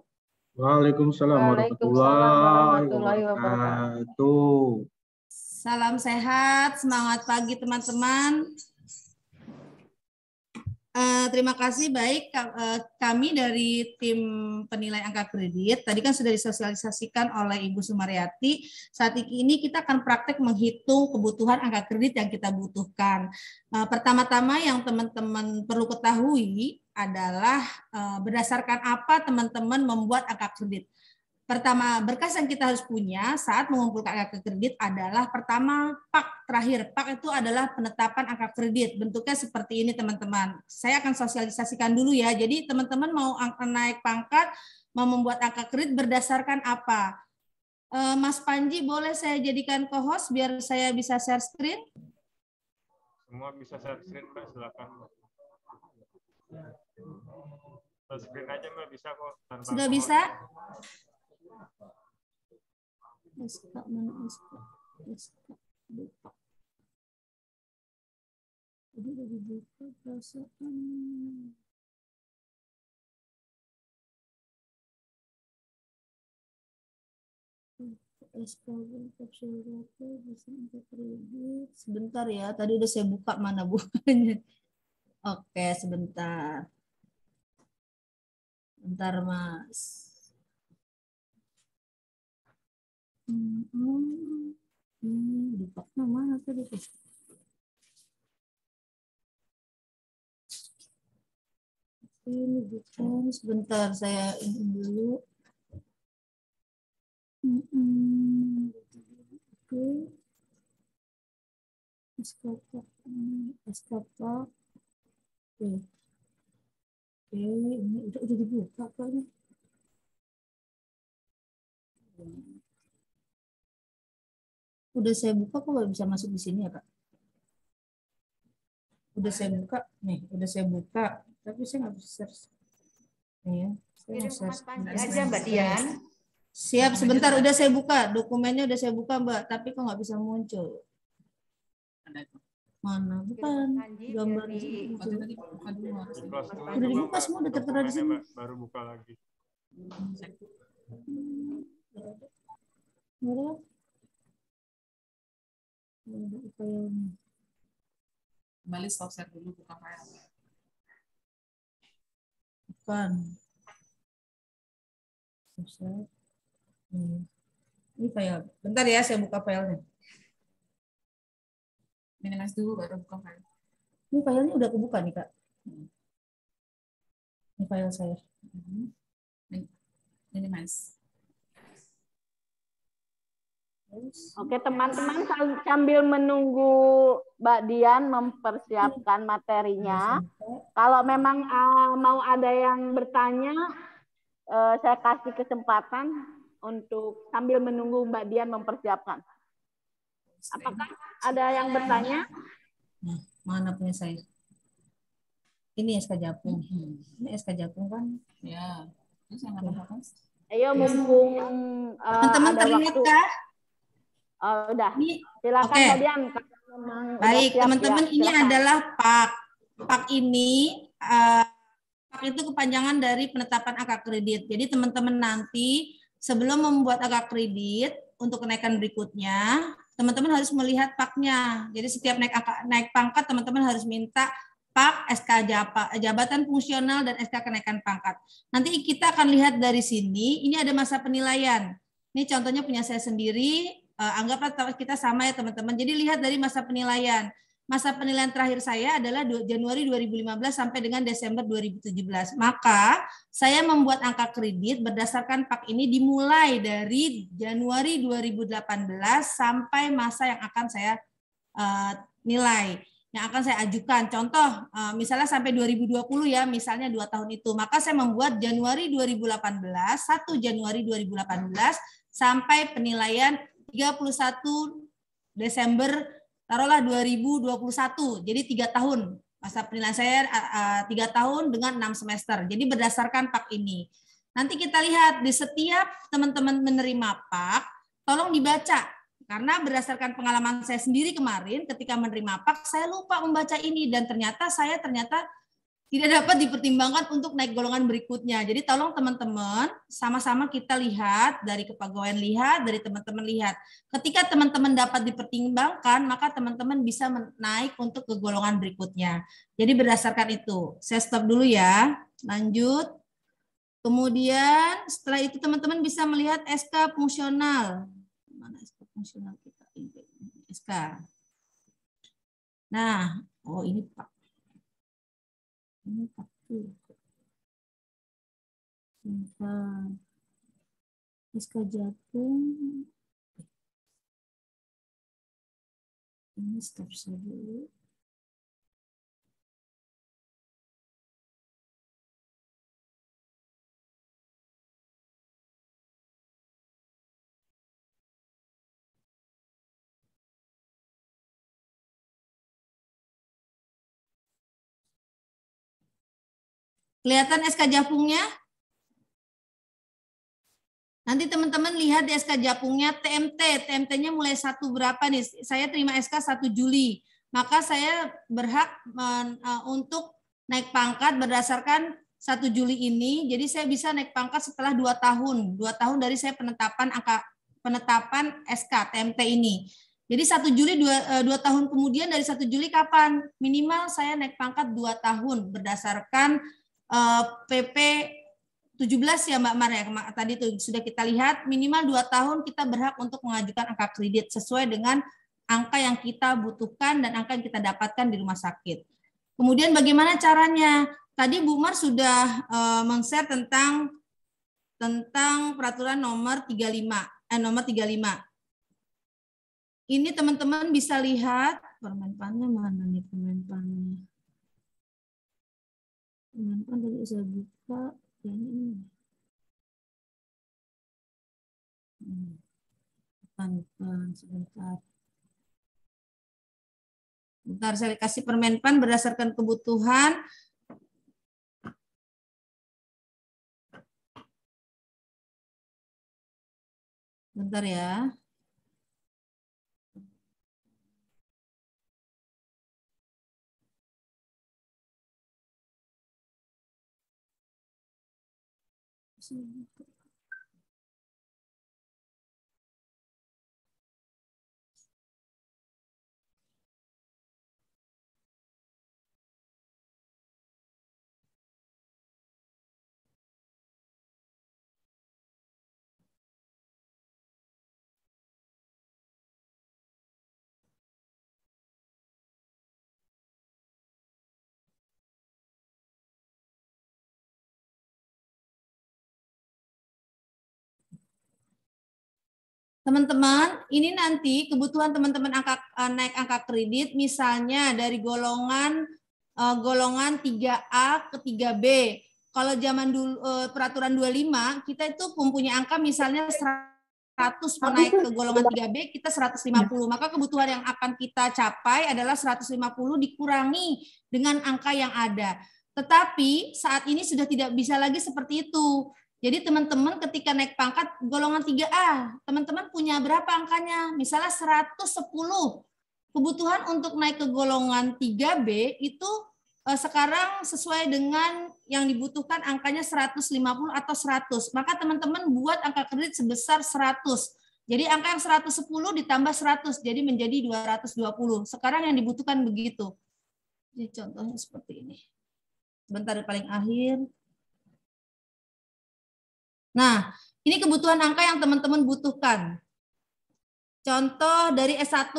Waalaikumsalam warahmatullahi wabarakatuh. Salam sehat, semangat pagi teman-teman. Terima kasih. Baik, kami dari tim penilai angka kredit tadi kan sudah disosialisasikan oleh Ibu Sumaryati. Saat ini kita akan praktek menghitung kebutuhan angka kredit yang kita butuhkan. Pertama-tama yang teman-teman perlu ketahui adalah berdasarkan apa teman-teman membuat angka kredit. Pertama, berkas yang kita harus punya saat mengumpulkan angka kredit adalah pertama PAK terakhir. PAK itu adalah penetapan angka kredit. Bentuknya seperti ini teman-teman. Saya akan sosialisasikan dulu ya. Jadi teman-teman mau naik pangkat, mau membuat angka kredit berdasarkan apa? Mas Panji boleh saya jadikan co-host biar saya bisa share screen? Semua bisa share screen Mbak, silakan. Share screen aja Mbak, bisa kok. Sudah bisa? Buka. Jadi udah dibuka perasaan. Sebentar ya, tadi udah saya buka, mana bukanya. Oke, sebentar. Bentar Mas. Dipaknya mana tadi? Ini bukan, sebentar saya ini dulu. Oke. Eskapak. Oke, ini udah dibuka kayaknya. Udah saya buka, kok nggak bisa masuk di sini ya Kak? Udah saya buka, nih, udah saya buka, tapi saya nggak bisa search. Nih ya, saya aja Mbak Dian. Siap, sebentar, udah saya buka, dokumennya udah saya buka Mbak, tapi kok nggak bisa muncul. Mana? Bukan. Gambar udah dibuka semua, udah tertera di sini. Baru buka lagi. Kembali stop share dulu, buka file. Bukan. Ini file. Bentar ya, saya buka filenya. Minimize dulu baru buka file. Ini filenya udah kebuka nih Kak. Ini file saya. Minimize. Oke teman-teman, sambil menunggu Mbak Dian mempersiapkan materinya, kalau memang mau ada yang bertanya, saya kasih kesempatan untuk sambil menunggu Mbak Dian mempersiapkan. Apakah ada yang bertanya? Nah, mana punya saya? Ini SK Japung. Ini SK Japung kan? Ya. Terus yang apa? Ayo mumpung Teman-teman ada terlihat waktu. kah? Udah, Ini, silakan oke. Mbak Dian. Kalau memang udah Baik, siap, teman-teman, ya, ini silakan. adalah PAK. PAK ini PAK itu kepanjangan dari penetapan angka kredit. Jadi teman-teman nanti sebelum membuat angka kredit untuk kenaikan berikutnya, teman-teman harus melihat PAK-nya. Jadi setiap naik pangkat, teman-teman harus minta PAK, SK jabatan fungsional, dan SK kenaikan pangkat. Nanti kita akan lihat dari sini, ini ada masa penilaian. Ini contohnya punya saya sendiri, anggaplah kita sama ya teman-teman. Jadi lihat dari masa penilaian. Masa penilaian terakhir saya adalah Januari 2015 sampai dengan Desember 2017. Maka saya membuat angka kredit berdasarkan PAK ini dimulai dari Januari 2018 sampai masa yang akan saya nilai, yang akan saya ajukan. Contoh, misalnya sampai 2020 ya, misalnya 2 tahun itu. Maka saya membuat Januari 2018, 1 Januari 2018 sampai penilaian 31 Desember taruhlah 2021. Jadi 3 tahun. Masa penilaian saya 3 tahun dengan 6 semester. Jadi berdasarkan PAK ini. Nanti kita lihat di setiap teman-teman menerima PAK, tolong dibaca. Karena berdasarkan pengalaman saya sendiri kemarin ketika menerima PAK, saya lupa membaca ini dan ternyata tidak dapat dipertimbangkan untuk naik golongan berikutnya. Jadi tolong teman-teman sama-sama kita lihat, dari kepegawaian lihat, dari teman-teman lihat. Ketika teman-teman dapat dipertimbangkan, maka teman-teman bisa naik untuk ke golongan berikutnya. Jadi berdasarkan itu. Saya stop dulu ya. Lanjut. Kemudian setelah itu teman-teman bisa melihat SK fungsional. Mana SK fungsional kita? SK. Nah, oh ini Pak. Ini faktur. SK Japung. Ini stop saya dulu. Kelihatan SK Japungnya? Nanti teman-teman lihat di SK Japungnya TMT. TMT-nya mulai 1 berapa nih? Saya terima SK 1 Juli. Maka saya berhak untuk naik pangkat berdasarkan 1 Juli ini. Jadi saya bisa naik pangkat setelah 2 tahun. 2 tahun dari saya penetapan SK TMT ini. Jadi 1 Juli 2 tahun kemudian dari 1 Juli kapan? Minimal saya naik pangkat 2 tahun berdasarkan PP 17 ya Mbak Mar ya, tadi itu sudah kita lihat minimal 2 tahun kita berhak untuk mengajukan angka kredit sesuai dengan angka yang kita butuhkan dan angka yang kita dapatkan di rumah sakit. Kemudian bagaimana caranya? Tadi Bu Mar sudah men-share tentang peraturan nomor 35. Ini teman-teman bisa lihat permenpannya mana nih permenpannya. Permenpan tadi saya buka. Ini. Sebentar. Bentar, saya kasih permenpan berdasarkan kebutuhan. Bentar ya. teman-teman, ini nanti kebutuhan teman-teman naik angka kredit misalnya dari golongan 3A ke 3B. Kalau zaman dulu peraturan 25 kita itu mempunyai angka misalnya 100 naik ke golongan 3B kita 150. Maka kebutuhan yang akan kita capai adalah 150 dikurangi dengan angka yang ada. Tetapi saat ini sudah tidak bisa lagi seperti itu. Jadi teman-teman ketika naik pangkat golongan 3A, teman-teman punya berapa angkanya? Misalnya 110. Kebutuhan untuk naik ke golongan 3B itu sekarang sesuai dengan yang dibutuhkan angkanya 150 atau 100. Maka teman-teman buat angka kredit sebesar 100. Jadi angka yang 110 ditambah 100, jadi menjadi 220. Sekarang yang dibutuhkan begitu. Jadi contohnya seperti ini. Sebentar paling akhir. Nah, ini kebutuhan angka yang teman-teman butuhkan. Contoh dari S1.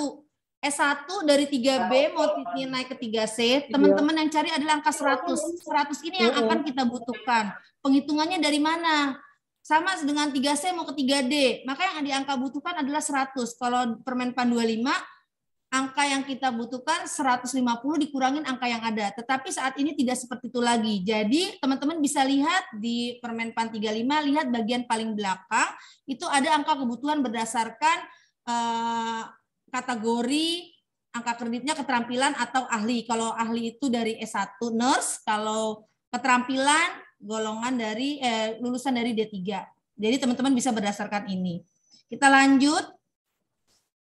S1 dari 3B mau naik ke 3C, teman-teman yang cari adalah angka 100. 100 ini yang akan kita butuhkan. Penghitungannya dari mana? Sama dengan 3C mau ke 3D, maka yang diangka butuhkan adalah 100. Kalau Permenpan 25, angka yang kita butuhkan 150 dikurangin angka yang ada. Tetapi saat ini tidak seperti itu lagi. Jadi teman-teman bisa lihat di Permenpan 35, lihat bagian paling belakang, itu ada angka kebutuhan berdasarkan kategori angka kreditnya keterampilan atau ahli. Kalau ahli itu dari S1 nurse, kalau keterampilan golongan dari lulusan dari D3. Jadi teman-teman bisa berdasarkan ini. Kita lanjut.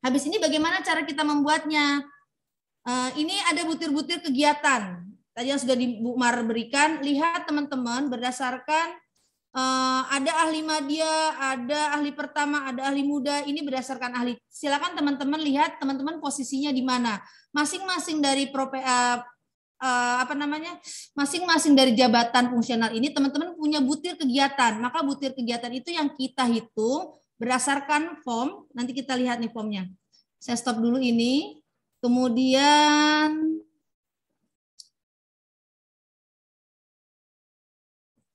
Habis ini bagaimana cara kita membuatnya? Ini ada butir-butir kegiatan. Tadi yang sudah Bu Mar berikan, lihat teman-teman berdasarkan ada ahli madya, ada ahli pertama, ada ahli muda. Ini berdasarkan ahli. Silakan teman-teman lihat teman-teman posisinya di mana. Masing-masing dari masing-masing dari jabatan fungsional ini teman-teman punya butir kegiatan. Maka butir kegiatan itu yang kita hitung berdasarkan form. Nanti kita lihat nih formnya. Saya stop dulu ini. Kemudian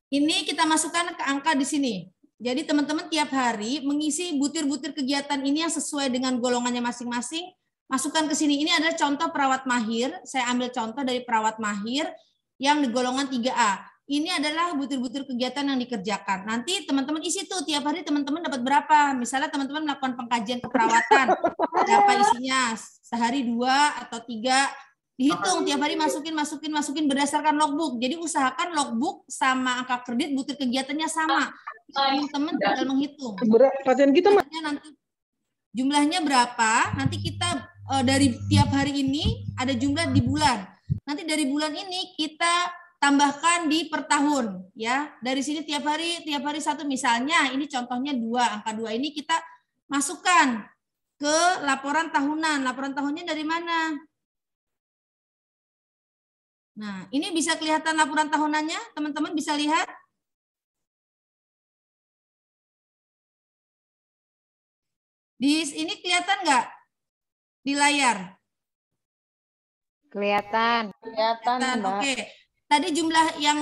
ini kita masukkan ke angka di sini. Jadi teman-teman tiap hari mengisi butir-butir kegiatan ini yang sesuai dengan golongannya masing-masing. Masukkan ke sini. Ini adalah contoh perawat mahir. Saya ambil contoh dari perawat mahir yang di golongan 3A. Ini adalah butir-butir kegiatan yang dikerjakan. Nanti teman-teman isi tuh tiap hari teman-teman dapat berapa. Misalnya teman-teman melakukan pengkajian keperawatan. Berapa isinya? Sehari 2 atau 3. Dihitung tiap hari masukin berdasarkan logbook. Jadi usahakan logbook sama angka kredit butir kegiatannya sama. Teman-teman tinggal menghitung. Pasien kita nanti jumlahnya berapa? Nanti kita dari tiap hari ini ada jumlah di bulan. Nanti dari bulan ini kita tambahkan di per tahun ya. Dari sini tiap hari satu, misalnya ini contohnya 2, angka 2 ini kita masukkan ke laporan tahunan. Laporan tahunnya dari mana? Nah, ini bisa kelihatan laporan tahunannya, teman-teman bisa lihat. Di ini kelihatan nggak di layar? Kelihatan. Mbak. Oke. Tadi jumlah yang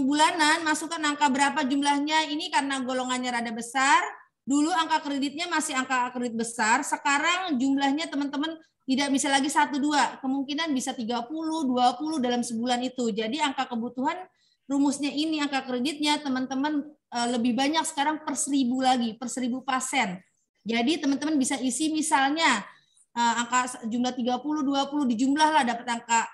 bulanan, masukkan angka berapa jumlahnya. Ini karena golongannya rada besar. Dulu angka kreditnya masih angka kredit besar. Sekarang jumlahnya teman-teman tidak bisa lagi 1, 2. Kemungkinan bisa 30, 20 dalam sebulan itu. Jadi angka kebutuhan rumusnya ini, angka kreditnya teman-teman lebih banyak sekarang per 1000 lagi, per 1000 pasien. Jadi teman-teman bisa isi misalnya angka jumlah 30, 20, dijumlah lah dapat angka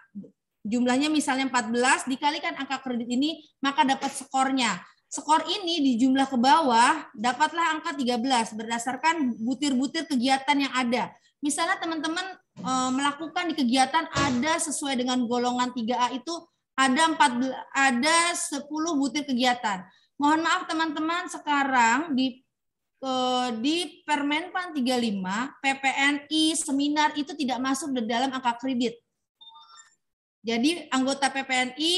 jumlahnya misalnya 14, dikalikan angka kredit ini, maka dapat skornya. Skor ini di jumlah ke bawah, dapatlah angka 13 berdasarkan butir-butir kegiatan yang ada. Misalnya teman-teman melakukan di kegiatan ada sesuai dengan golongan 3A itu ada 10 butir kegiatan. Mohon maaf teman-teman, sekarang di Permenpan 35, PPNI, seminar itu tidak masuk di dalam angka kredit. Jadi anggota PPNI,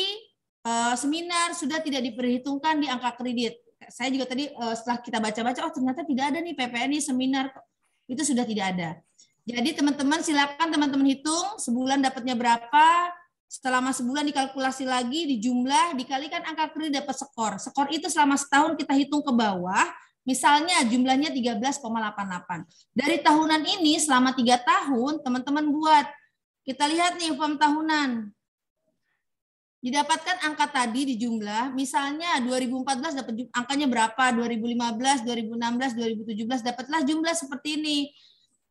seminar sudah tidak diperhitungkan di angka kredit. Saya juga tadi setelah kita baca-baca, oh ternyata tidak ada nih PPNI, seminar, itu sudah tidak ada. Jadi teman-teman silakan teman-teman hitung sebulan dapatnya berapa, selama sebulan dikalkulasi lagi, dijumlah, dikalikan angka kredit dapat skor. Skor itu selama setahun kita hitung ke bawah, Misalnya jumlahnya 13,88. Dari tahunan ini selama 3 tahun teman-teman buat. Kita lihat nih form tahunan. Didapatkan angka tadi di jumlah, misalnya 2014 dapat angkanya berapa, 2015, 2016, 2017 dapatlah jumlah seperti ini.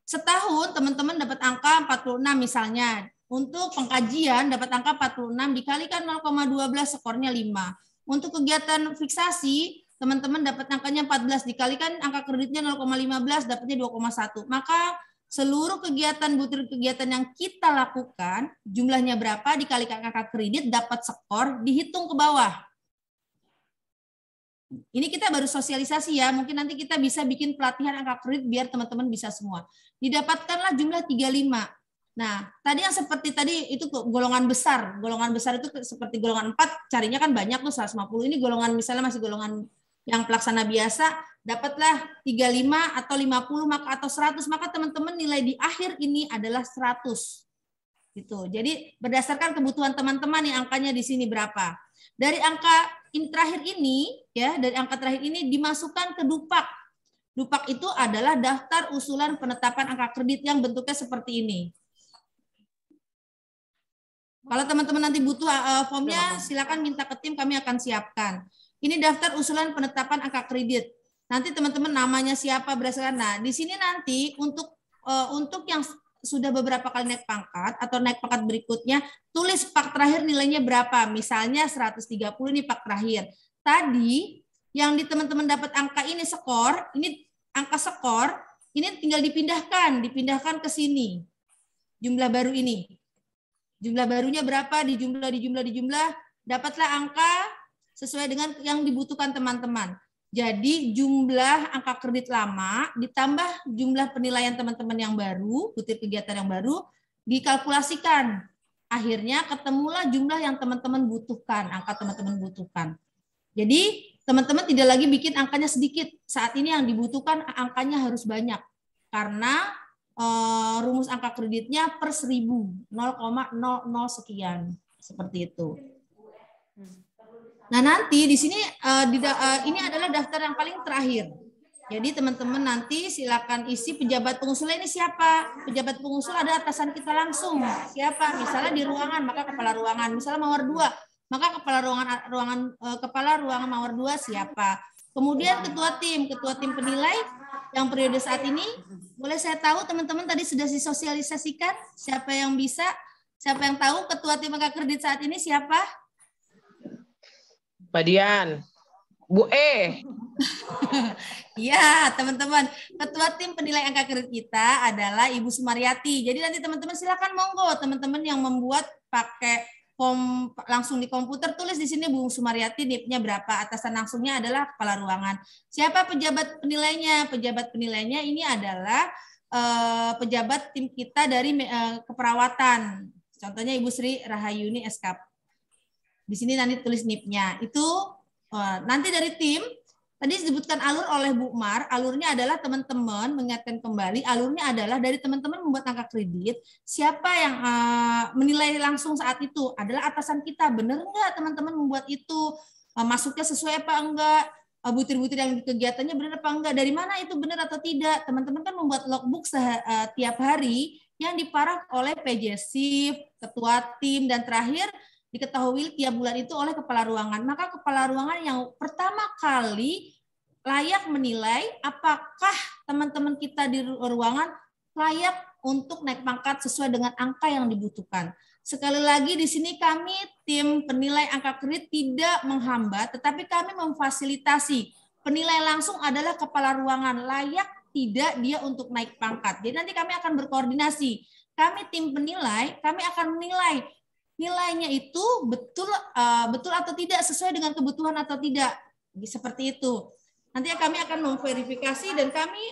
Setahun teman-teman dapat angka 46 misalnya. Untuk pengkajian dapat angka 46 dikalikan 0,12 skornya 5. Untuk kegiatan fiksasi teman-teman dapat angkanya 14 dikalikan angka kreditnya 0,15 dapatnya 2,1. Maka seluruh kegiatan butir kegiatan yang kita lakukan jumlahnya berapa dikalikan angka kredit dapat skor dihitung ke bawah. Ini kita baru sosialisasi ya, mungkin nanti kita bisa bikin pelatihan angka kredit biar teman-teman bisa semua. Didapatkanlah jumlah 35. Nah, tadi yang seperti tadi itu golongan besar. Golongan besar itu seperti golongan 4, carinya kan banyak tuh 150. Ini golongan misalnya masih golongan yang pelaksana biasa, dapatlah 35 atau 50 maka atau 100, maka teman-teman nilai di akhir ini adalah 100. Gitu. Jadi berdasarkan kebutuhan teman-teman yang angkanya di sini berapa. Dari angka terakhir ini ya, dari angka terakhir ini dimasukkan ke Dupak. Dupak itu adalah daftar usulan penetapan angka kredit yang bentuknya seperti ini. Kalau teman-teman nanti butuh formnya, silakan minta ke tim, kami akan siapkan. Ini daftar usulan penetapan angka kredit. Nanti teman-teman namanya siapa berdasarkan. Nah, di sini nanti untuk yang sudah beberapa kali naik pangkat atau naik pangkat berikutnya, tulis pak terakhir nilainya berapa. Misalnya 130 ini pak terakhir. Tadi yang di teman-teman dapat angka ini skor, ini angka skor, ini tinggal dipindahkan ke sini. Jumlah baru ini. Jumlah barunya berapa, dijumlah, dapatlah angka sesuai dengan yang dibutuhkan teman-teman. Jadi jumlah angka kredit lama ditambah jumlah penilaian teman-teman yang baru, butir kegiatan yang baru, dikalkulasikan. Akhirnya ketemulah jumlah yang teman-teman butuhkan, angka teman-teman butuhkan. Jadi teman-teman tidak lagi bikin angkanya sedikit. Saat ini yang dibutuhkan angkanya harus banyak. Karena rumus angka kreditnya per 1000, 0,00 sekian. Seperti itu. Nah nanti di sini ini adalah daftar yang paling terakhir. Jadi teman-teman nanti silakan isi pejabat pengusulnya ini siapa. Pejabat pengusul ada atasan kita langsung. Siapa? Misalnya di ruangan maka kepala ruangan. Misalnya mawar 2 maka kepala ruangan mawar 2 siapa. Kemudian ketua tim penilai yang periode saat ini. Boleh saya tahu teman-teman tadi sudah disosialisasikan siapa yang bisa, siapa yang tahu ketua tim angka kredit saat ini siapa? Pak Dian, Bu E. Ya, teman-teman. Ketua tim penilai angka kredit kita adalah Ibu Sumaryati. Jadi nanti teman-teman silakan monggo, teman-teman yang membuat pakai form langsung di komputer, tulis di sini Bu Sumaryati NIP-nya berapa. Atasan langsungnya adalah kepala ruangan. Siapa pejabat penilainya? Pejabat penilainya ini adalah pejabat tim kita dari keperawatan. Contohnya Ibu Sri Rahayuni SKP. Di sini nanti tulis NIP-nya. Itu nanti dari tim, tadi disebutkan alur oleh Bu Mar, alurnya adalah teman-teman mengingatkan kembali, alurnya adalah dari teman-teman membuat angka kredit, siapa yang menilai langsung saat itu adalah atasan kita. Benar enggak teman-teman membuat itu? Masuknya sesuai apa enggak? Butir-butir yang kegiatannya benar apa enggak? Dari mana itu benar atau tidak? Teman-teman kan membuat logbook tiap hari yang diparaf oleh PJ Shift, ketua tim, dan terakhir diketahui tiap bulan itu oleh kepala ruangan. Maka kepala ruangan yang pertama kali layak menilai apakah teman-teman kita di ruangan layak untuk naik pangkat sesuai dengan angka yang dibutuhkan. Sekali lagi di sini kami tim penilai angka kredit tidak menghambat, tetapi kami memfasilitasi. Penilai langsung adalah kepala ruangan, layak tidak dia untuk naik pangkat. Jadi nanti kami akan berkoordinasi. Kami tim penilai, kami akan menilai nilainya itu betul atau tidak, sesuai dengan kebutuhan atau tidak, seperti itu. Nanti kami akan memverifikasi dan kami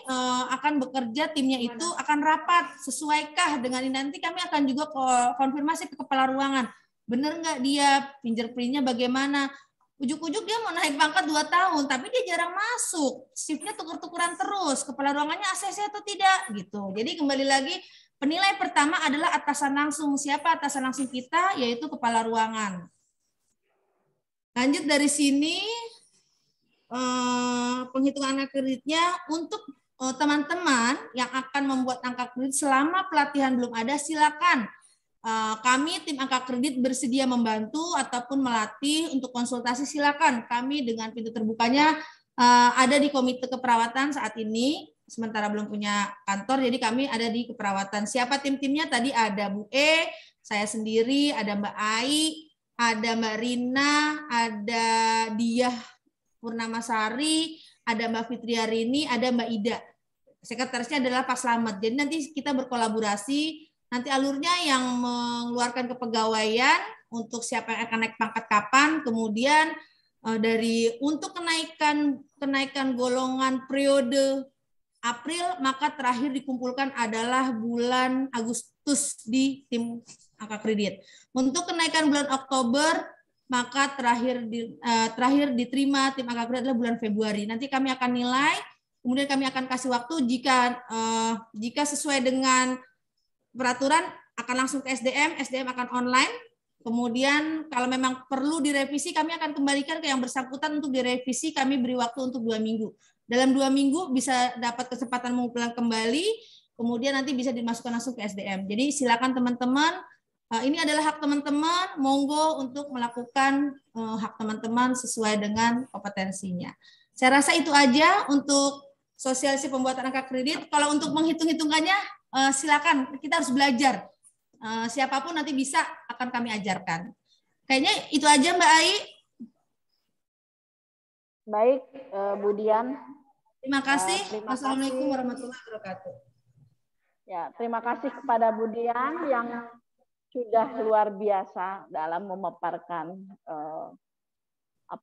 akan bekerja, timnya itu akan rapat sesuaikah dengan ini. Nanti kami akan juga konfirmasi ke kepala ruangan, benar nggak dia, fingerprintnya bagaimana. Ujuk-ujuk dia mau naik pangkat 2 tahun, tapi dia jarang masuk, shiftnya tuker-tukeran terus, kepala ruangannya ACC atau tidak gitu. Jadi kembali lagi, penilai pertama adalah atasan langsung. Siapa atasan langsung kita? Yaitu kepala ruangan. Lanjut dari sini. penghitungan angka kreditnya untuk teman-teman yang akan membuat angka kredit selama pelatihan belum ada, silakan. Kami tim angka kredit bersedia membantu ataupun melatih untuk konsultasi, silakan. Kami dengan pintu terbukanya ada di komite keperawatan saat ini, sementara belum punya kantor, jadi kami ada di keperawatan. Siapa tim-timnya tadi? Ada Bu E, saya sendiri, ada Mbak Ai, ada Mbak Rina, ada Diah Purnamasari, ada Mbak Fitriarini, ada Mbak Ida. Sekretarisnya adalah Pak Slamet. Jadi nanti kita berkolaborasi, nanti alurnya yang mengeluarkan kepegawaian untuk siapa yang akan naik pangkat kapan, kemudian untuk kenaikan golongan periode April, maka terakhir dikumpulkan adalah bulan Agustus di tim angka kredit. Untuk kenaikan bulan Oktober, maka terakhir diterima tim angka kredit adalah bulan Februari. Nanti kami akan nilai, kemudian kami akan kasih waktu jika sesuai dengan peraturan akan langsung ke SDM akan online. Kemudian kalau memang perlu direvisi, kami akan kembalikan ke yang bersangkutan untuk direvisi, kami beri waktu untuk 2 minggu. Dalam 2 minggu bisa dapat kesempatan mengumpulkan kembali, kemudian nanti bisa dimasukkan langsung ke SDM. Jadi silakan teman-teman, ini adalah hak teman-teman, monggo untuk melakukan hak teman-teman sesuai dengan kompetensinya. Saya rasa itu aja untuk sosialisasi pembuatan angka kredit. Kalau untuk menghitung-hitungannya, silakan, kita harus belajar. Siapapun nanti bisa akan kami ajarkan. Kayaknya itu aja Mbak Ai. Baik, Bu Dian. Terima kasih. Wassalamualaikum warahmatullahi wabarakatuh. Ya, terima kasih kepada Bu Dian yang sudah luar biasa dalam memaparkan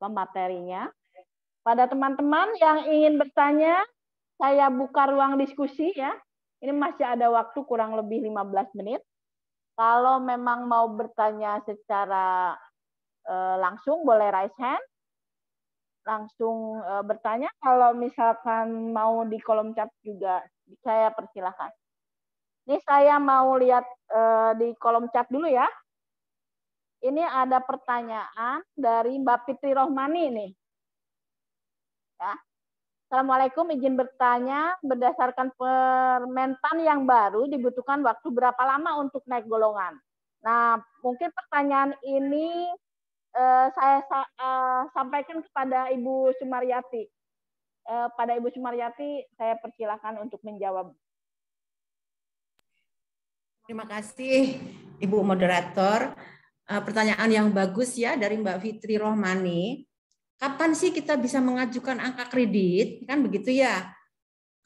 materinya. Pada teman-teman yang ingin bertanya, saya buka ruang diskusi ya. Ini masih ada waktu kurang lebih 15 menit. Kalau memang mau bertanya secara langsung, boleh raise hand. Langsung bertanya. Kalau misalkan mau di kolom chat juga, saya persilahkan. Ini saya mau lihat di kolom chat dulu ya. Ini ada pertanyaan dari Mbak Fitri Rohmani nih. Ya. Assalamualaikum, izin bertanya, berdasarkan Permentan yang baru dibutuhkan waktu berapa lama untuk naik golongan? Nah, mungkin pertanyaan ini saya sampaikan kepada Ibu Sumaryati. Pada Ibu Sumaryati, saya persilakan untuk menjawab. Terima kasih, Ibu Moderator. Pertanyaan yang bagus ya dari Mbak Fitri Rohmani. Kapan sih kita bisa mengajukan angka kredit? Kan begitu ya.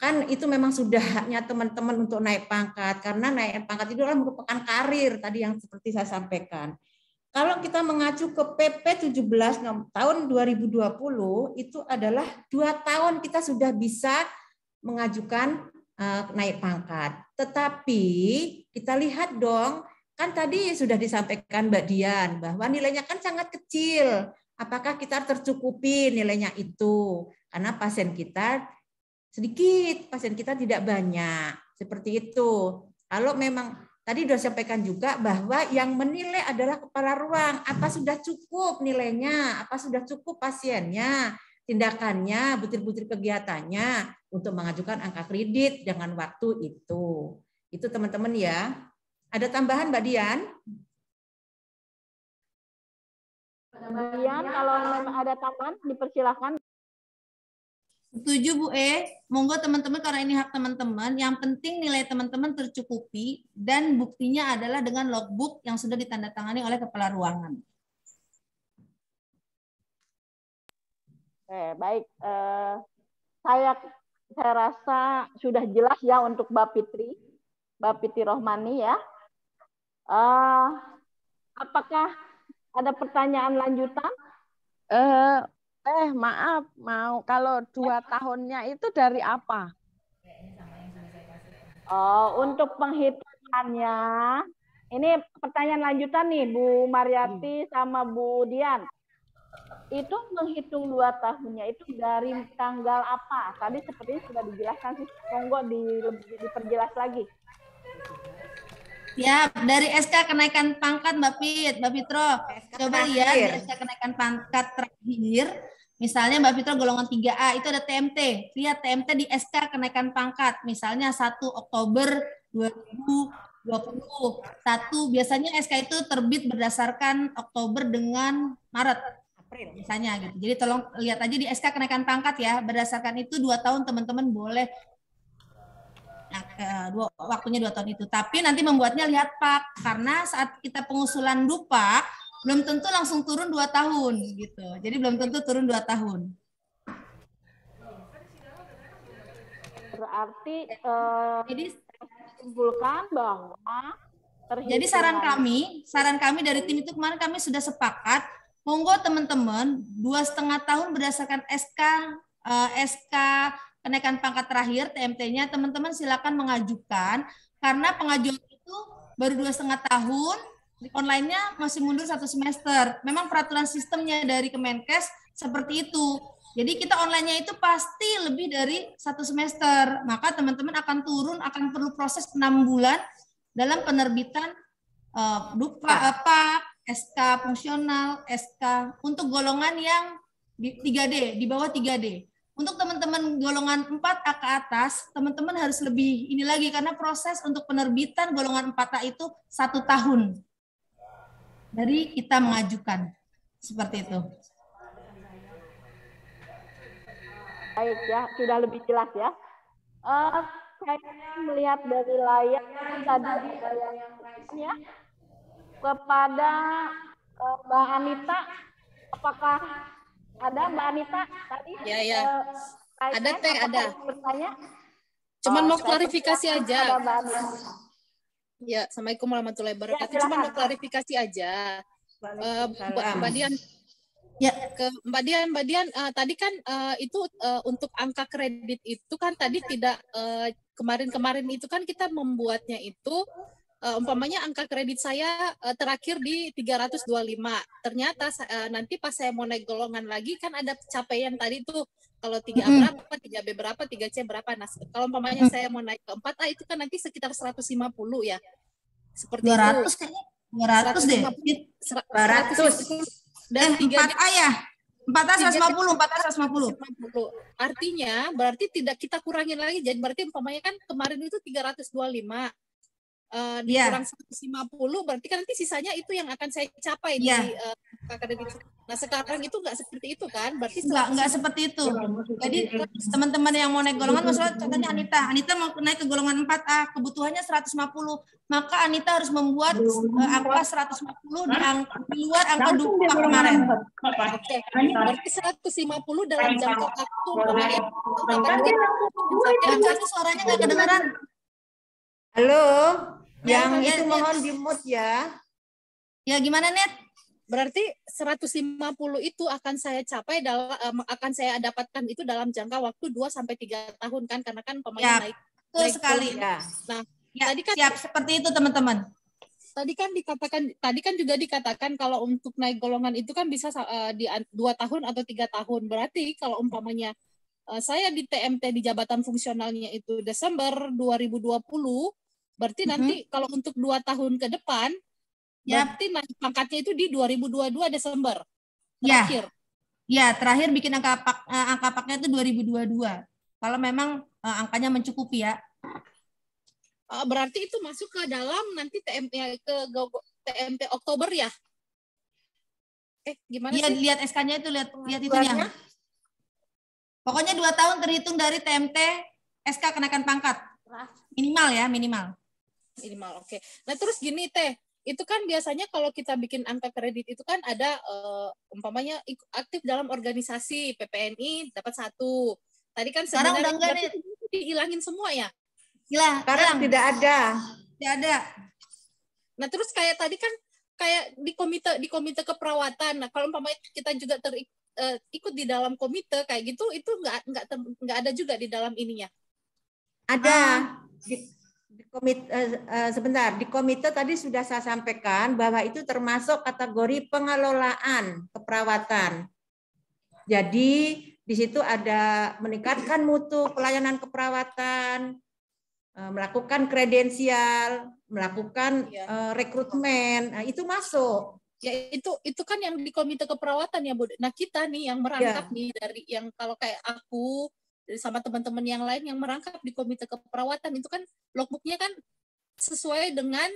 Kan itu memang sudah haknya teman-teman untuk naik pangkat. Karena naik pangkat itu adalah merupakan karir tadi yang seperti saya sampaikan. Kalau kita mengacu ke PP 17 tahun 2020, itu adalah 2 tahun kita sudah bisa mengajukan naik pangkat. Tetapi kita lihat dong, kan tadi sudah disampaikan Mbak Dian, bahwa nilainya kan sangat kecil. Apakah kita tercukupi nilainya itu? Karena pasien kita sedikit, pasien kita tidak banyak. Seperti itu. Kalau memang tadi sudah sampaikan juga bahwa yang menilai adalah kepala ruang. Apa sudah cukup nilainya? Apa sudah cukup pasiennya? Tindakannya, butir-butir kegiatannya untuk mengajukan angka kredit dengan waktu itu. Itu teman-teman ya. Ada tambahan Mbak Dian? Kemudian kalau memang ada tambahan dipersilahkan. Setuju Bu E, monggo teman-teman karena ini hak teman-teman, yang penting nilai teman-teman tercukupi dan buktinya adalah dengan logbook yang sudah ditandatangani oleh kepala ruangan. Baik, saya rasa sudah jelas ya untuk Mbak Fitri Rohmani ya. Apakah ada pertanyaan lanjutan? Maaf, mau kalau 2 tahunnya itu dari apa? Untuk penghitungannya, ini pertanyaan lanjutan nih Bu Mariati sama Bu Dian. Itu menghitung 2 tahunnya itu dari tanggal apa? Tadi sepertinya sudah dijelaskan sih, monggo diperjelas lagi. Ya, dari SK kenaikan pangkat Mbak Fitro. Coba lihat di SK kenaikan pangkat terakhir, Misalnya Mbak Fitra golongan 3A itu ada TMT. Lihat TMT di SK kenaikan pangkat. Misalnya 1 Oktober 2020. Biasanya SK itu terbit berdasarkan Oktober dengan Maret. April misalnya gitu. Jadi tolong lihat aja di SK kenaikan pangkat ya. Berdasarkan itu 2 tahun teman-teman boleh. Nah, waktunya 2 tahun itu. Tapi nanti membuatnya lihat Pak. Karena saat kita pengusulan DUPAK, belum tentu langsung turun 2 tahun gitu. Jadi belum tentu turun 2 tahun. Berarti jadi simpulkan bahwa jadi saran kami dari tim itu kemarin kami sudah sepakat, monggo teman-teman 2,5 tahun berdasarkan SK kenaikan pangkat terakhir TMT-nya, teman-teman silakan mengajukan karena pengajuan itu baru 2,5 tahun. Online-nya masih mundur 1 semester. Memang peraturan sistemnya dari Kemenkes seperti itu. Jadi kita online-nya itu pasti lebih dari 1 semester. Maka teman-teman akan turun, akan perlu proses 6 bulan dalam penerbitan DUPAK, SK fungsional, SK untuk golongan yang 3D, di bawah 3D. Untuk teman-teman golongan 4A ke atas, teman-teman harus lebih ini lagi karena proses untuk penerbitan golongan 4A itu 1 tahun. Dari kita mengajukan seperti itu. Baik ya, sudah lebih jelas ya. Saya melihat dari layar tadi ya kepada Mbak Anita, apakah ada Mbak Anita tadi? Ya. Ada Teh, ada. Bertanya? Cuman mau klarifikasi aja. Ada Mbak Anita. Ya, Assalamualaikum warahmatullahi wabarakatuh. Cuma mau klarifikasi aja, Mbak Dian. Ya, Mbak Dian, tadi kan itu untuk angka kredit itu kan tadi tidak kemarin itu kan kita membuatnya itu umpamanya angka kredit saya terakhir di 325. Ternyata nanti pas saya mau naik golongan lagi kan ada capaian tadi tuh. Kalau 3A berapa, 3B berapa, 3C berapa. Nah, kalau umpamanya saya mau naik ke 4A itu kan nanti sekitar 150 ya. Seperti 200 itu. kayaknya. 200 deh. 100. Dan 4A ya. 4A 150, 4A 150. Artinya berarti tidak kita kurangin lagi. Jadi berarti umpamanya kan kemarin itu 325. Dikurang 150 berarti kan nanti sisanya itu yang akan saya capai di kredit. Nah sekarang itu nggak seperti itu kan, berarti nggak seperti itu. Jadi teman-teman yang mau naik golongan, masalah contohnya Anita mau naik ke golongan 4A, kebutuhannya 150, maka Anita harus membuat angka 150 di luar angka DUPAK kemarin. Oke, berarti 150 dalam jangka waktu. Nanti suaranya nggak kedengeran. Halo, yang itu mohon di-mute ya. Ya gimana, Net? Berarti 150 itu akan saya capai akan saya dapatkan itu dalam jangka waktu 2 sampai 3 tahun kan, karena kan pemain naik sekali. Ya. Nah, tadi kan siap seperti itu teman-teman. Tadi kan juga dikatakan kalau untuk naik golongan itu kan bisa di 2 tahun atau 3 tahun. Berarti kalau umpamanya saya di TMT di jabatan fungsionalnya itu Desember 2020, berarti nanti kalau untuk 2 tahun ke depan berarti naik pangkatnya itu di 2022 Desember terakhir. Ya, terakhir bikin angka paknya itu 2022. Kalau memang angkanya mencukupi ya. Berarti itu masuk ke dalam nanti TMT Oktober ya? Gimana sih? Iya, lihat SK-nya itu, lihat itunya. Pokoknya 2 tahun terhitung dari TMT SK kenaikan pangkat. Minimal ya, minimal. Minimal, oke. Nah, terus gini Teh, itu kan biasanya kalau kita bikin angka kredit itu kan ada umpamanya aktif dalam organisasi PPNI dapat 1. Tadi kan sekarang udah enggak nih, dihilangin semua ya? Sekarang tidak ada. Tidak ada. Nah, terus kayak tadi kan kayak di komite keperawatan. Nah, kalau umpamanya kita juga ikut di dalam komite kayak gitu, itu nggak ada juga di dalam ininya. Ada. Di komite sebentar, di komite tadi sudah saya sampaikan bahwa itu termasuk kategori pengelolaan keperawatan. Jadi di situ ada meningkatkan mutu pelayanan keperawatan, melakukan kredensial, melakukan rekrutmen, itu masuk. Ya itu kan yang di komite keperawatan ya Bu. Nah kita nih yang merangkap Ya. nih dari yang kalau kayak aku sama teman-teman yang lain yang merangkap di komite keperawatan itu kan logbooknya kan sesuai dengan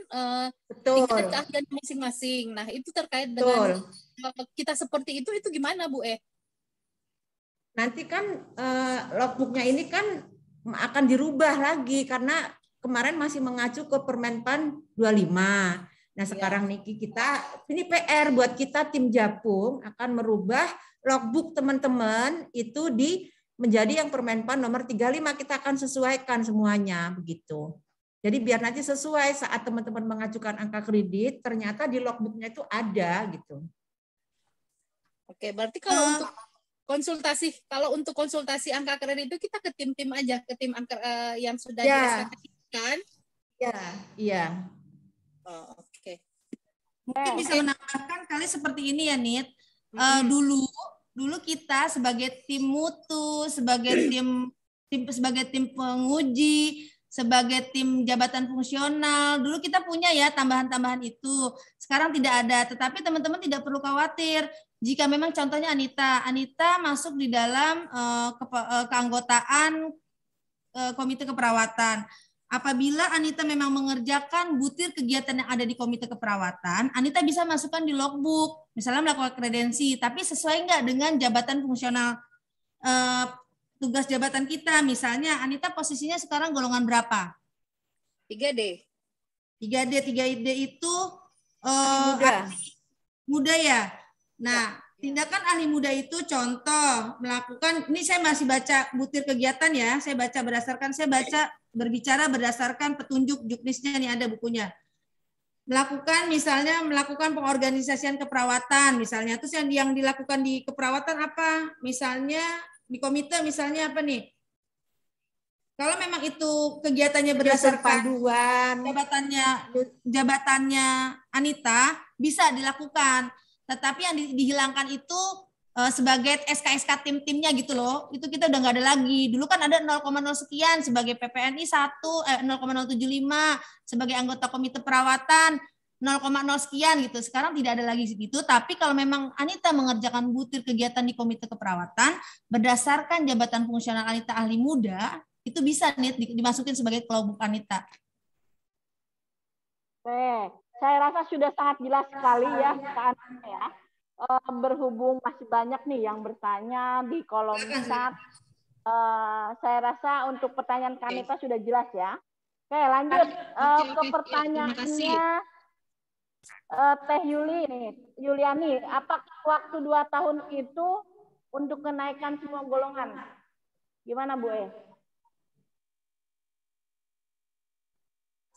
Betul. tingkat keahlian masing-masing. Nah itu terkait Betul. dengan kita seperti itu gimana Bu? Nanti kan logbooknya ini kan akan dirubah lagi karena kemarin masih mengacu ke Permenpan 25. Nah sekarang Niki kita ini PR buat kita tim Japung akan merubah logbook teman-teman itu menjadi yang Permenpan nomor 35, kita akan sesuaikan semuanya begitu. Jadi biar nanti sesuai saat teman-teman mengajukan angka kredit ternyata di logbooknya itu ada gitu. Oke, berarti kalau untuk konsultasi angka kredit itu kita ke tim-tim aja, ke tim angka yang sudah di-SK-kan? Iya. Oh, oke. Mungkin bisa menambahkan kali seperti ini ya, Nit. Dulu kita sebagai tim mutu, sebagai tim penguji, sebagai tim jabatan fungsional, dulu kita punya ya tambahan-tambahan itu. Sekarang tidak ada, tetapi teman-teman tidak perlu khawatir. Jika memang contohnya Anita masuk di dalam keanggotaan komite keperawatan. Apabila Anita memang mengerjakan butir kegiatan yang ada di komite keperawatan, Anita bisa masukkan di logbook, misalnya melakukan kredensi, tapi sesuai nggak dengan jabatan fungsional tugas jabatan kita. Misalnya Anita posisinya sekarang golongan berapa? 3D. 3D itu muda ya. Nah, tindakan ahli muda itu contoh melakukan, ini saya masih baca butir kegiatan ya, saya berbicara berdasarkan petunjuk juknisnya, nih ada bukunya. Melakukan pengorganisasian keperawatan misalnya. Terus yang dilakukan di keperawatan apa? Misalnya di komite misalnya apa nih? Kalau memang itu kegiatannya berdasarkan jabatannya Anita bisa dilakukan. Tetapi yang dihilangkan itu sebagai SK-SK tim-timnya gitu loh, itu kita udah nggak ada lagi. Dulu kan ada 0,0 sekian sebagai PPNI 0,075 sebagai anggota komite perawatan 0,0 sekian gitu. Sekarang tidak ada lagi segitu. Tapi kalau memang Anita mengerjakan butir kegiatan di komite keperawatan berdasarkan jabatan fungsional Anita ahli muda, itu bisa nih dimasukin sebagai logbook Anita. Oke, saya rasa sudah sangat jelas sekali ya Kak Anita ya. Berhubung masih banyak nih yang bertanya di kolom chat, saya rasa untuk pertanyaan Kanita sudah jelas ya. Oke, lanjut ke pertanyaannya Teh Yuliani, apakah waktu 2 tahun itu untuk kenaikan semua golongan? Gimana Bu E?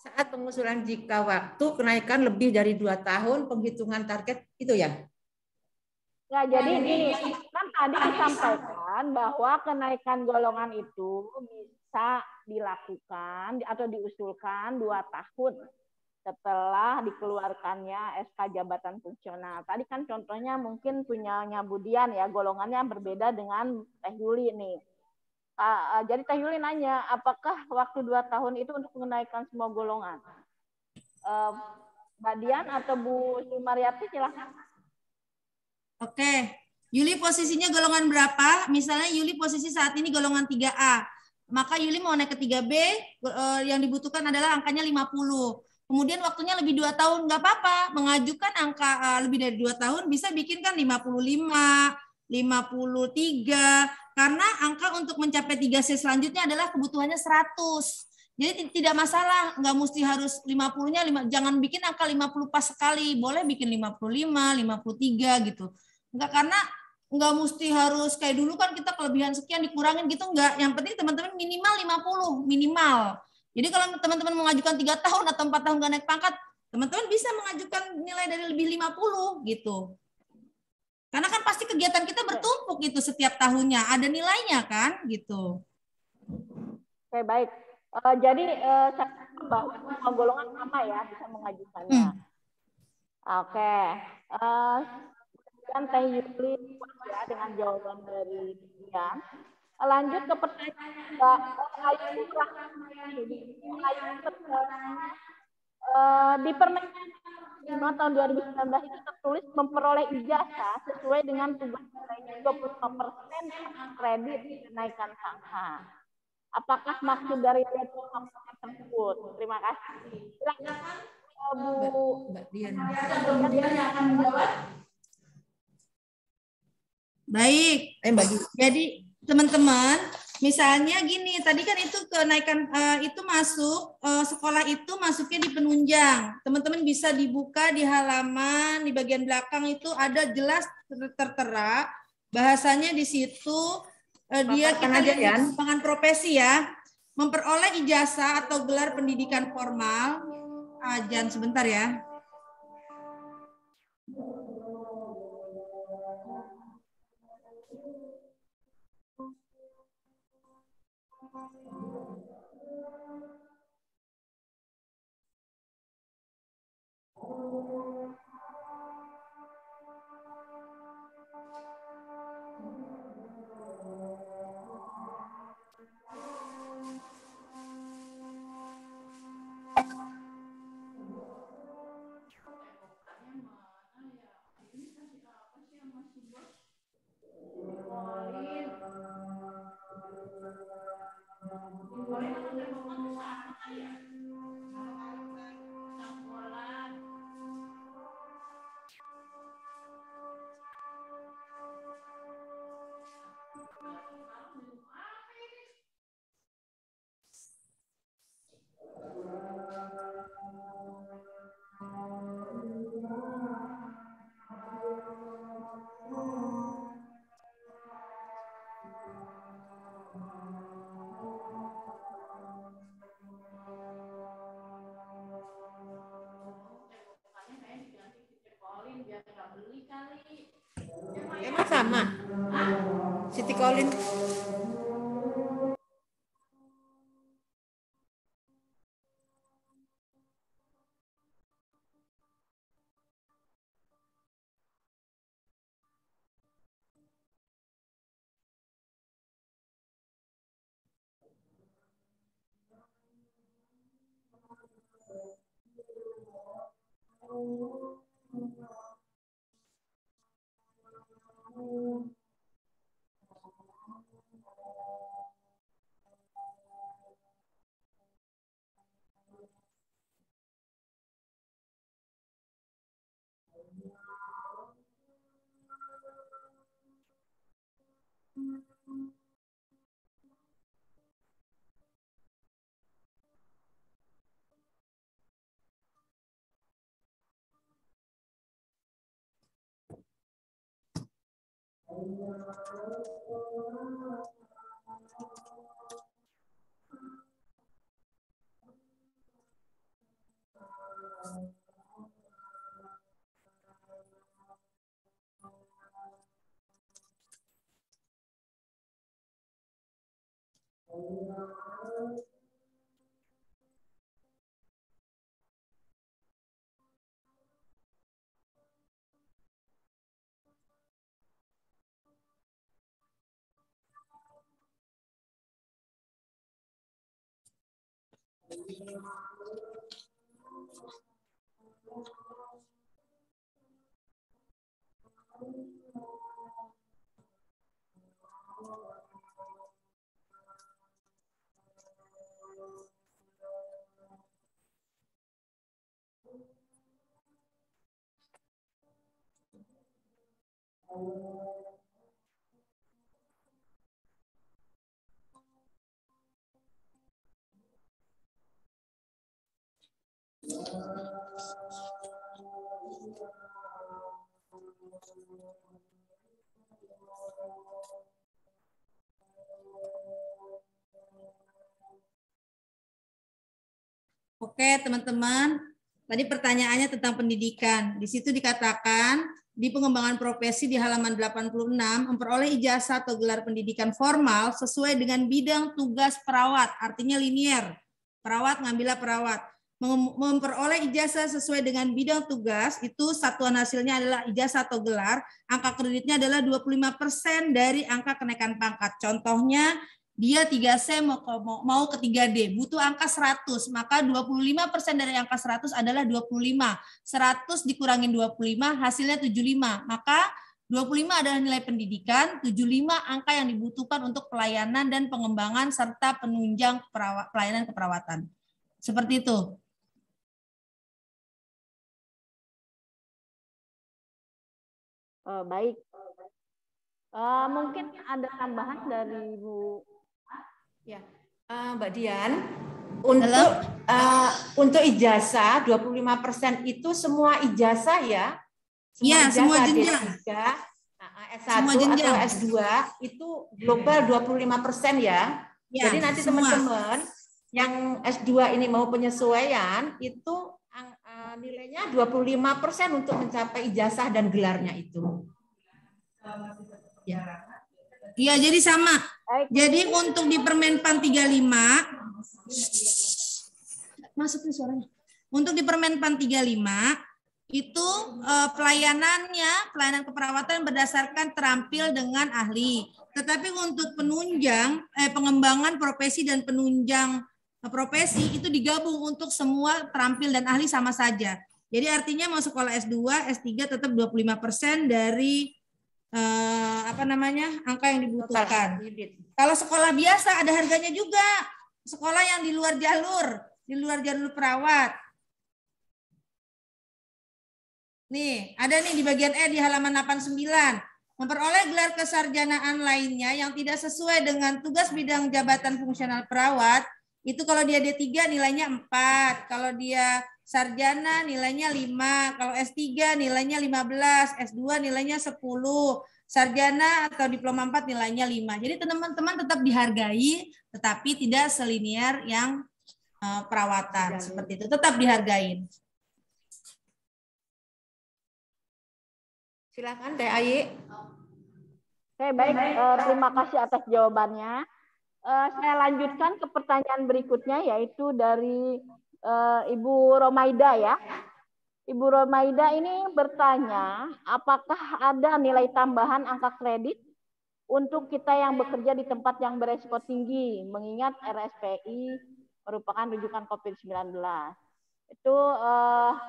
Saat pengusulan jika waktu kenaikan lebih dari 2 tahun penghitungan target itu ya? Ya, jadi gini, kan tadi disampaikan bahwa kenaikan golongan itu bisa dilakukan atau diusulkan 2 tahun setelah dikeluarkannya SK jabatan fungsional. Tadi kan contohnya mungkin punyanya Budian ya, golongannya berbeda dengan Teh Yuli nih. Jadi Teh Yuli nanya, apakah waktu 2 tahun itu untuk mengenaikan semua golongan? Mbak Dian atau Bu Sumaryati silahkan. Oke, Yuli posisinya golongan berapa? Misalnya Yuli posisi saat ini golongan 3A. Maka Yuli mau naik ke 3B, yang dibutuhkan adalah angkanya 50. Kemudian waktunya lebih 2 tahun, nggak apa-apa. Mengajukan angka lebih dari 2 tahun bisa bikinkan 55, 53. Karena angka untuk mencapai 3C selanjutnya adalah kebutuhannya 100. Jadi tidak masalah, nggak mesti harus 50-nya, jangan bikin angka 50 pas sekali. Boleh bikin 55, 53 gitu. Enggak, karena enggak mesti harus kayak dulu kan kita kelebihan sekian dikurangin gitu, enggak. Yang penting teman-teman minimal 50, minimal. Jadi kalau teman-teman mengajukan 3 tahun atau 4 tahun enggak naik pangkat, teman-teman bisa mengajukan nilai dari lebih 50 gitu. Karena kan pasti kegiatan kita bertumpuk gitu setiap tahunnya, ada nilainya kan gitu. Oke, baik. Jadi saya bahwa semua golongan sama ya bisa mengajukannya. Oke. Dan Teh Yuli ya dengan jawaban dari Dian. Lanjut ke pertanyaan Mbak Ayu Rahmani. Di Permen 5 tahun 2019 itu tertulis memperoleh ijazah sesuai dengan tugas nilainya 25% kredit kenaikan pangkat. Apakah maksud dari tersebut? Terima kasih. Silakan Mbak Dian yang akan menjawab. Baik. Jadi teman-teman, misalnya gini, tadi kan itu kenaikan itu masuk sekolah itu masuknya di penunjang. Teman-teman bisa dibuka di halaman di bagian belakang itu ada jelas tertera bahasanya di situ dia kita lihat ya, pengembangan profesi ya, memperoleh ijazah atau gelar pendidikan formal. Jan sebentar ya. Emang sama? Siti Kolin. Oke, teman-teman. Tadi pertanyaannya tentang pendidikan. Di situ dikatakan di pengembangan profesi di halaman 86 memperoleh ijazah atau gelar pendidikan formal sesuai dengan bidang tugas perawat, artinya linier. Perawat ngambillah perawat. Memperoleh ijazah sesuai dengan bidang tugas itu satuan hasilnya adalah ijazah atau gelar, angka kreditnya adalah 25% dari angka kenaikan pangkat. Contohnya dia 3C mau ke 3D, butuh angka 100, maka 25% dari angka 100 adalah 25. 100 dikurangin 25, hasilnya 75. Maka 25 adalah nilai pendidikan, 75 angka yang dibutuhkan untuk pelayanan dan pengembangan serta penunjang pelayanan keperawatan. Seperti itu. Baik. Mungkin ada tambahan dari Ibu. Ya, Mbak Dian, untuk ijazah 25% itu semua ijazah ya? Iya, semua jenjang. S1 atau S2 itu global 25% ya. Ya, jadi nanti teman-teman yang S2 ini mau penyesuaian itu nilainya 25% untuk mencapai ijazah dan gelarnya itu. Ya. Iya, jadi sama. Jadi untuk di Permenpan 35 masuk nih suaranya. Untuk di Permenpan 35 itu pelayanan keperawatan berdasarkan terampil dengan ahli. Tetapi untuk penunjang pengembangan profesi dan penunjang profesi itu digabung untuk semua terampil dan ahli sama saja. Jadi artinya mau sekolah S2, S3 tetap 25% dari angka yang dibutuhkan. Kalau sekolah biasa ada harganya juga. Sekolah yang di luar jalur perawat. Nih, ada nih di bagian E di halaman 89. Memperoleh gelar kesarjanaan lainnya yang tidak sesuai dengan tugas bidang jabatan fungsional perawat, itu kalau dia D3 nilainya 4, kalau dia sarjana nilainya 5, kalau S3 nilainya 15, S2 nilainya 10, sarjana atau diploma 4 nilainya 5. Jadi teman-teman tetap dihargai, tetapi tidak selinier yang perawatan seperti itu, tetap dihargai. Silakan Teh Ayi. Oke, baik. Terima kasih atas jawabannya. Saya lanjutkan ke pertanyaan berikutnya, yaitu dari Ibu Romaida ya. Ibu Romaida ini bertanya, apakah ada nilai tambahan angka kredit untuk kita yang bekerja di tempat yang beresiko tinggi, mengingat RSPI merupakan rujukan COVID-19. Itu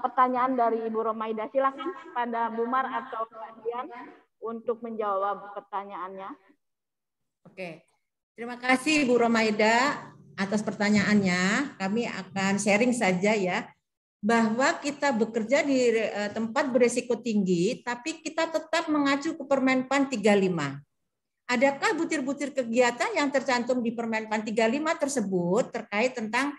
pertanyaan dari Ibu Romaida. Silakan pada Bumar atau Dian untuk menjawab pertanyaannya. Oke. Terima kasih Bu Romaida atas pertanyaannya. Kami akan sharing saja ya, bahwa kita bekerja di tempat berisiko tinggi, tapi kita tetap mengacu ke Permenpan 35. Adakah butir-butir kegiatan yang tercantum di Permenpan 35 tersebut terkait tentang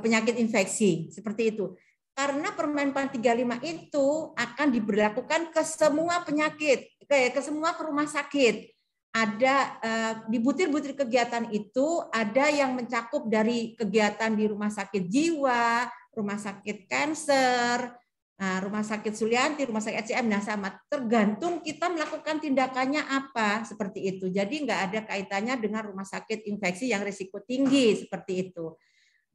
penyakit infeksi? Seperti itu. Karena Permenpan 35 itu akan diberlakukan ke semua penyakit, ke semua rumah sakit. Ada di butir-butir kegiatan itu ada yang mencakup dari kegiatan di rumah sakit jiwa, rumah sakit kanker, rumah sakit Sulianti, rumah sakit SCM. Nah, sama tergantung kita melakukan tindakannya apa seperti itu. Jadi nggak ada kaitannya dengan rumah sakit infeksi yang risiko tinggi seperti itu.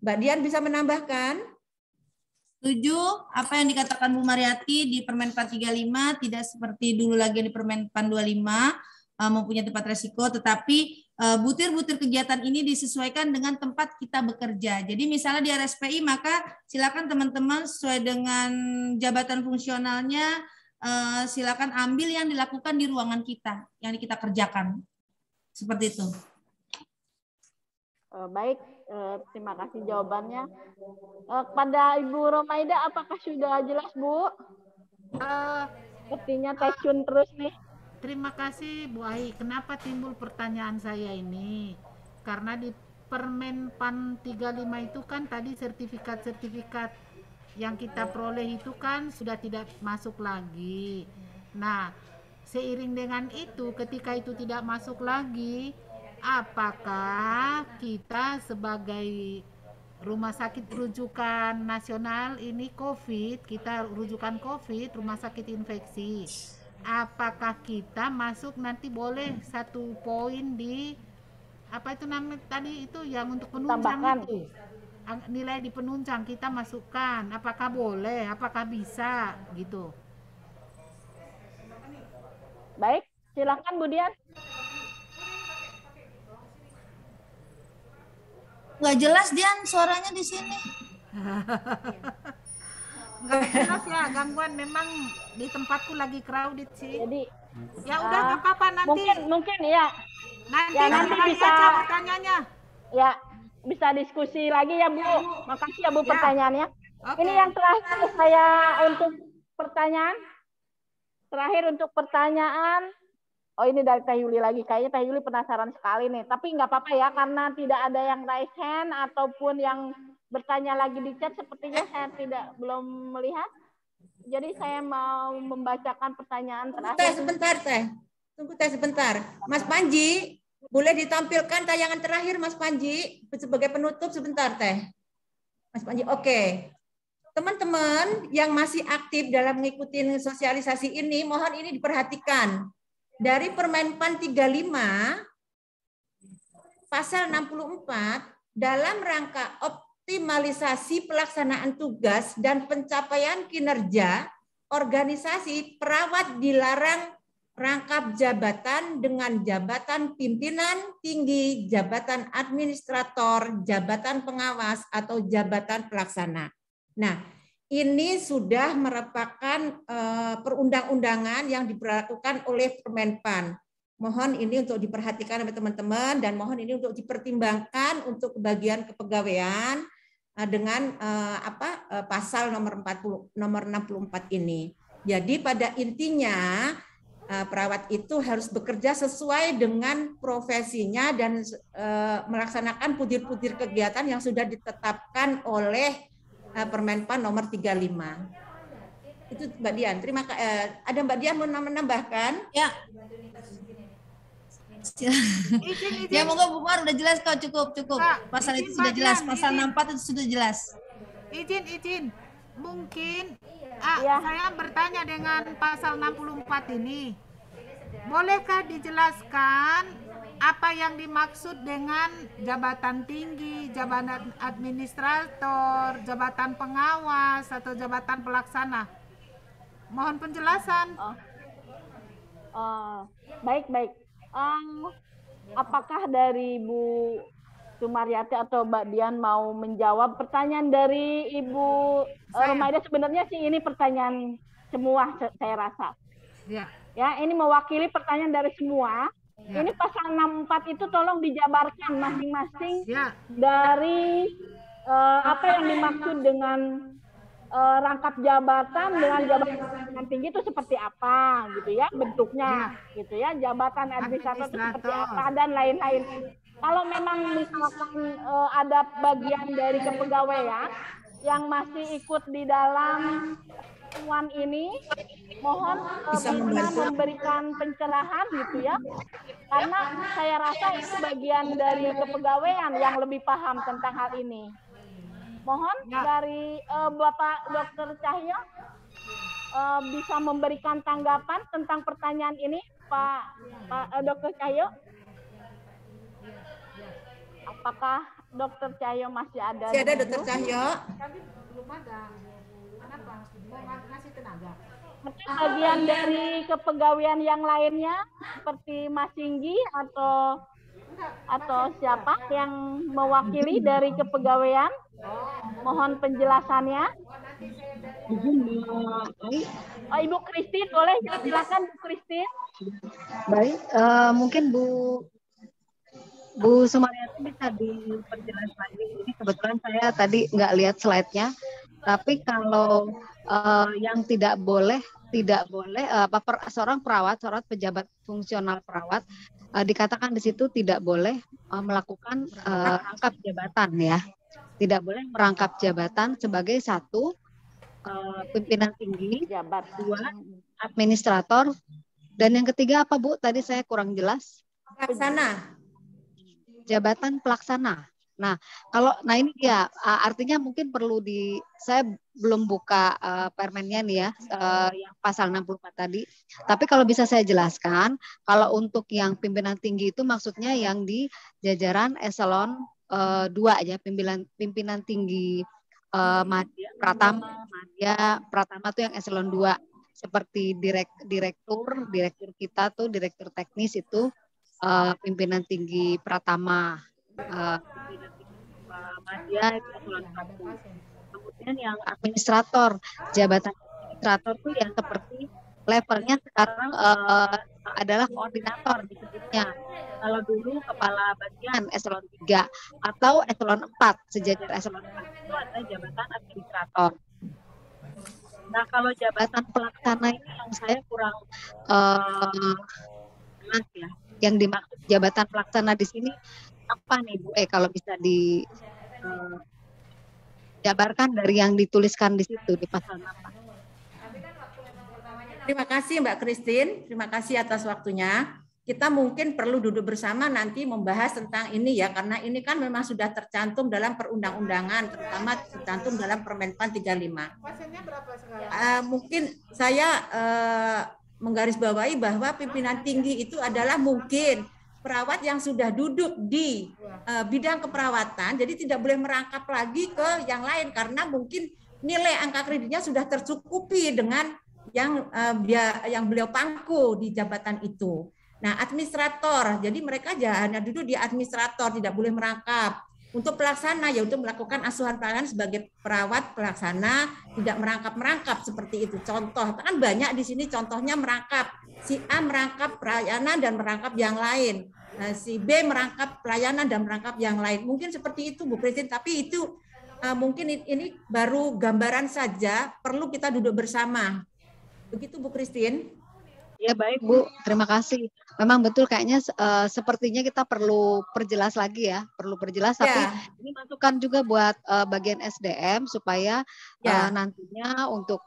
Mbak Dian bisa menambahkan? Setuju apa yang dikatakan Bu Mariati di Permenpan 35, tidak seperti dulu lagi di Permenpan 25. Mempunyai tempat resiko, tetapi butir-butir kegiatan ini disesuaikan dengan tempat kita bekerja. Jadi misalnya di RSPI, maka silakan teman-teman sesuai dengan jabatan fungsionalnya, silakan ambil yang dilakukan di ruangan kita, yang kita kerjakan. Seperti itu. Baik, terima kasih jawabannya. Pada Ibu Romaida, apakah sudah jelas, Bu? Sepertinya tune terus nih. Terima kasih Bu Ai. Kenapa timbul pertanyaan saya ini? Karena di Permenpan 35 itu kan tadi sertifikat-sertifikat yang kita peroleh itu kan sudah tidak masuk lagi. Nah, seiring dengan itu, ketika itu tidak masuk lagi, apakah kita sebagai rumah sakit rujukan nasional ini COVID, kita rujukan COVID, rumah sakit infeksi, apakah kita masuk nanti boleh satu poin di apa itu namanya tadi itu yang untuk penunjang tambahkan. Itu nilai di penunjang kita masukkan, apakah boleh, apakah bisa gitu. Baik, silakan Bu Dian. nggak jelas Dian suaranya di sini. Nggak jelas ya, gangguan memang di tempatku lagi crowded sih. Jadi ya udah nggak apa-apa nanti. Mungkin ya. Nanti, ya, nanti bisa aja pertanyaannya. Ya, bisa diskusi lagi ya Bu. Makasih ya Bu pertanyaannya. Okay. Ini yang terakhir saya untuk pertanyaan. Terakhir untuk pertanyaan. Oh ini dari Teh Yuli lagi. Kayaknya Teh Yuli penasaran sekali nih. Tapi nggak apa-apa ya karena tidak ada yang raise hand ataupun yang bertanya lagi di chat. Sepertinya saya belum melihat. Jadi saya mau membacakan pertanyaan terakhir. Sebentar Teh. Tunggu Teh sebentar. Mas Panji, boleh ditampilkan tayangan terakhir Mas Panji sebagai penutup sebentar Teh. Mas Panji, oke. Teman-teman yang masih aktif dalam mengikuti sosialisasi ini, mohon ini diperhatikan. Dari Permenpan 35, pasal 64, dalam rangka optimalisasi pelaksanaan tugas dan pencapaian kinerja, organisasi perawat dilarang rangkap jabatan dengan jabatan pimpinan tinggi, jabatan administrator, jabatan pengawas, atau jabatan pelaksana. Nah, ini sudah merupakan perundang-undangan yang diberlakukan oleh Permenpan. Mohon ini untuk diperhatikan oleh teman-teman dan mohon ini untuk dipertimbangkan untuk bagian kepegawaian dengan pasal nomor 64 ini. Jadi pada intinya perawat itu harus bekerja sesuai dengan profesinya dan melaksanakan putir-putir kegiatan yang sudah ditetapkan oleh Permenpan nomor 35. Itu Mbak Dian. Terima kasih. Ada Mbak Dian mau menambahkan? Ya. Ya moga Bu Mar udah jelas kok, cukup. Pasal itu sudah jelas, pasal 64 itu sudah jelas. Izin. Mungkin saya bertanya dengan pasal 64 ini. Bolehkah dijelaskan apa yang dimaksud dengan jabatan tinggi, jabatan administrator, jabatan pengawas, atau jabatan pelaksana? Mohon penjelasan. Baik. Apakah dari Bu Sumaryati atau Mbak Dian mau menjawab pertanyaan dari Ibu Romaida? Sebenarnya sih ini pertanyaan semua saya rasa. Ya, ini mewakili pertanyaan dari semua. Ya. Ini pasal 64 itu tolong dijabarkan masing-masing dari apa yang dimaksud dengan rangkap jabatan dengan jabatan tinggi itu seperti apa gitu ya bentuknya gitu ya, jabatan administrator itu seperti apa dan lain-lain. Kalau memang misalkan ada bagian dari kepegawaian yang masih ikut di dalam temuan ini, mohon bisa memberikan pencerahan gitu ya, karena saya rasa itu bagian dari kepegawaian yang lebih paham tentang hal ini. Mohon dari Bapak Dr. Cahyo bisa memberikan tanggapan tentang pertanyaan ini, Pak Dr. Cahyo. Apakah Dr. Cahyo masih ada? Masih ada Dr. Cahyo? Kami belum ada. Kenapa? Mau ngasih tenaga. Bagian dari kepegawaian yang lainnya seperti Mas Singgi atau siapa yang mewakili dari kepegawaian? Mohon penjelasannya. Ibu Kristin, boleh silakan Bu Kristin. Baik, mungkin Bu Sumaryati bisa diperjelas lagi. Ini kebetulan saya tadi nggak lihat slide-nya. Tapi kalau yang tidak boleh seorang pejabat fungsional perawat dikatakan di situ tidak boleh melakukan rangkap jabatan ya. Tidak boleh merangkap jabatan sebagai satu pimpinan tinggi, dua administrator, dan yang ketiga apa Bu? Tadi saya kurang jelas. Pelaksana. Jabatan pelaksana. Nah, ini dia artinya mungkin perlu saya belum buka permennya nih ya, yang pasal 64 tadi. Tapi kalau bisa saya jelaskan, kalau untuk yang pimpinan tinggi itu maksudnya yang di jajaran eselon 2 aja, pimpinan tinggi Pratama itu yang eselon 2 seperti direktur kita tuh, direktur teknis itu pimpinan tinggi Pratama, Muhammadiyah itu eselon 1. Kemudian yang administrator, jabatan administrator tuh yang seperti levelnya sekarang adalah koordinator disebutnya. Kalau dulu kepala bagian eselon 3 atau eselon 4, sejajar eselon 4 itu adalah jabatan administrator. Nah, kalau jabatan pelaksana ini yang saya kurang jelas ya. Yang dimaksud jabatan pelaksana di sini apa nih Bu kalau bisa dijabarkan dari yang dituliskan di situ di pasal 8. Terima kasih Mbak Christine, terima kasih atas waktunya. Kita mungkin perlu duduk bersama nanti membahas tentang ini ya, karena ini kan memang sudah tercantum dalam perundang-undangan, terutama tercantum dalam Permenpan 35. Mungkin saya menggarisbawahi bahwa pimpinan tinggi itu adalah mungkin perawat yang sudah duduk di bidang keperawatan, jadi tidak boleh merangkap lagi ke yang lain karena mungkin nilai angka kreditnya sudah tercukupi dengan yang beliau pangku di jabatan itu. Nah, administrator, jadi mereka hanya duduk di administrator, tidak boleh merangkap. Untuk pelaksana, yaitu melakukan asuhan pelayanan sebagai perawat pelaksana, tidak merangkap-merangkap seperti itu. Contoh, kan banyak di sini contohnya merangkap. Si A merangkap pelayanan dan merangkap yang lain. Nah, si B merangkap pelayanan dan merangkap yang lain. Mungkin seperti itu, Bu Christine, tapi itu mungkin ini baru gambaran saja, perlu kita duduk bersama. Begitu Bu Christine. Ya baik Bu, terima kasih. Memang betul kayaknya sepertinya kita perlu perjelas lagi ya, perlu perjelas. Tapi ini masukan juga buat bagian SDM supaya nantinya untuk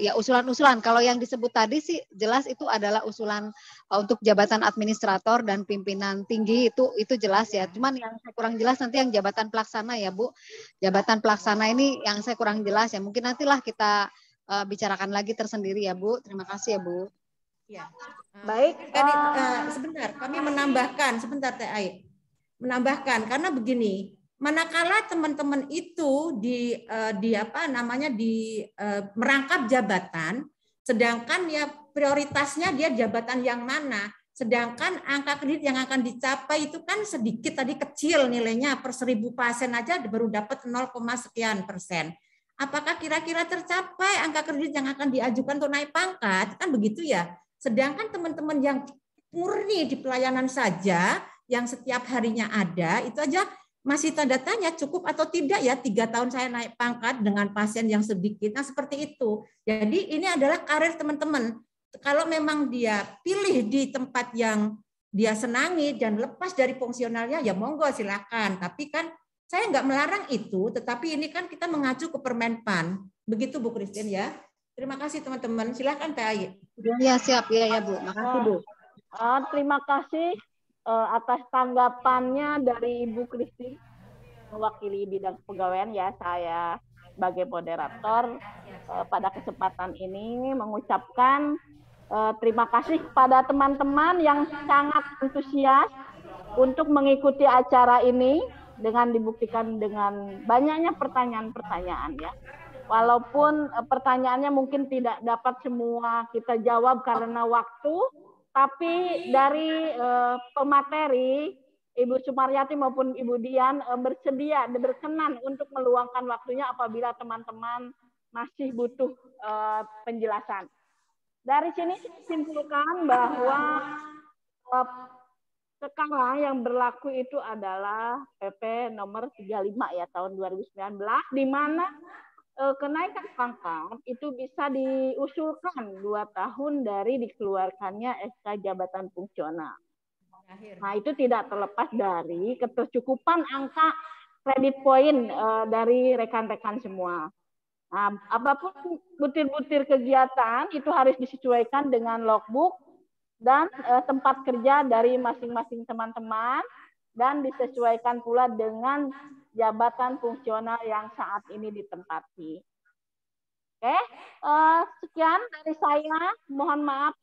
ya usulan-usulan. Kalau yang disebut tadi sih jelas itu adalah usulan untuk jabatan administrator dan pimpinan tinggi itu jelas ya. Cuman yang saya kurang jelas nanti yang jabatan pelaksana ya Bu. Jabatan pelaksana ini yang saya kurang jelas ya. Mungkin nantilah kita bicarakan lagi tersendiri ya Bu. Terima kasih ya Bu. Ya. Baik. Sebentar, kami menambahkan sebentar Teh Ai. Menambahkan karena begini, manakala teman-teman itu merangkap jabatan, sedangkan ya prioritasnya dia jabatan yang mana, sedangkan angka kredit yang akan dicapai itu kan sedikit tadi kecil nilainya per 1.000 pasien aja baru dapat 0, sekian persen. Apakah kira-kira tercapai angka kredit yang akan diajukan untuk naik pangkat? Kan begitu ya. Sedangkan teman-teman yang murni di pelayanan saja, yang setiap harinya ada, itu aja masih tanda tanya cukup atau tidak ya 3 tahun saya naik pangkat dengan pasien yang sedikit. Nah seperti itu. Jadi ini adalah karir teman-teman. Kalau memang dia pilih di tempat yang dia senangi dan lepas dari fungsionalnya, ya monggo silakan. Tapi kan saya nggak melarang itu, tetapi ini kan kita mengacu ke Permenpan. Begitu Bu Christine ya. Terima kasih teman-teman. Silakan Teh Ai. Ya siap ya Bu. Makasih Bu. Terima kasih atas tanggapannya dari Ibu Christine mewakili bidang kepegawaian ya. Saya sebagai moderator pada kesempatan ini mengucapkan terima kasih kepada teman-teman yang sangat antusias untuk mengikuti acara ini dengan dibuktikan dengan banyaknya pertanyaan-pertanyaan ya. Walaupun pertanyaannya mungkin tidak dapat semua kita jawab karena waktu, tapi dari pemateri Ibu Sumaryati maupun Ibu Dian berkenan untuk meluangkan waktunya apabila teman-teman masih butuh penjelasan. Dari sini simpulkan bahwa sekarang yang berlaku itu adalah PP nomor 35 ya tahun 2019 di mana kenaikan pangkat itu bisa diusulkan 2 tahun dari dikeluarkannya SK jabatan fungsional. Nah, itu tidak terlepas dari ketercukupan angka kredit poin dari rekan-rekan semua. Nah, apapun butir-butir kegiatan itu harus disesuaikan dengan logbook dan tempat kerja dari masing-masing teman-teman dan disesuaikan pula dengan jabatan fungsional yang saat ini ditempati. Oke, sekian dari saya. Mohon maaf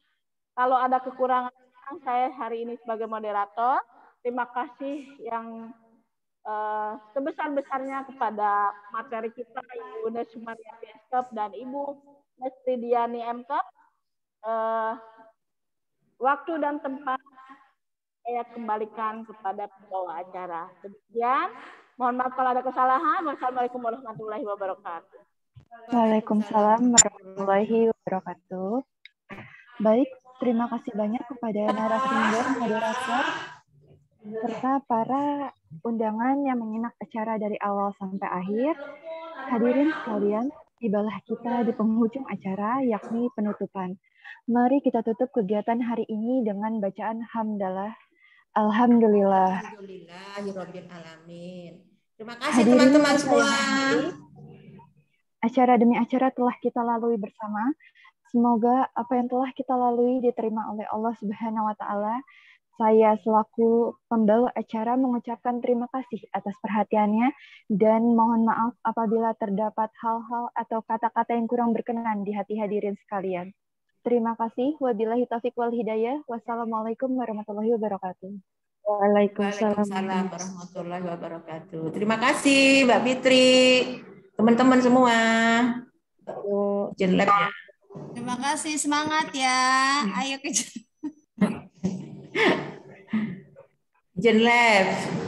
kalau ada kekurangan saya hari ini sebagai moderator. Terima kasih yang sebesar-besarnya kepada materi kita Ibu Sumaryati Eskep dan Ibu Nestridiani Mkep. Waktu dan tempat saya kembalikan kepada pembawa acara. Demikian, Mohon maaf kalau ada kesalahan. Wassalamualaikum warahmatullahi wabarakatuh. Waalaikumsalam warahmatullahi wabarakatuh. Baik, terima kasih banyak kepada narasumber, moderator, serta para undangan yang menyimak acara dari awal sampai akhir. Hadirin sekalian, tibalah kita di penghujung acara, yakni penutupan. Mari kita tutup kegiatan hari ini dengan bacaan hamdalah. Alhamdulillah. Alhamdulillahirabbil alamin. Terima kasih teman-teman semua. Acara demi acara telah kita lalui bersama. Semoga apa yang telah kita lalui diterima oleh Allah Subhanahu wa taala. Saya selaku pembawa acara mengucapkan terima kasih atas perhatiannya dan mohon maaf apabila terdapat hal-hal atau kata-kata yang kurang berkenan di hati hadirin sekalian. Terima kasih. Wabillahi taufiq wal hidayah. Wassalamualaikum warahmatullahi wabarakatuh. Waalaikumsalam warahmatullahi wabarakatuh. Terima kasih Mbak Fitri, teman-teman semua. Jenlab ya. Terima kasih, semangat ya. Ayo ke Jenlab.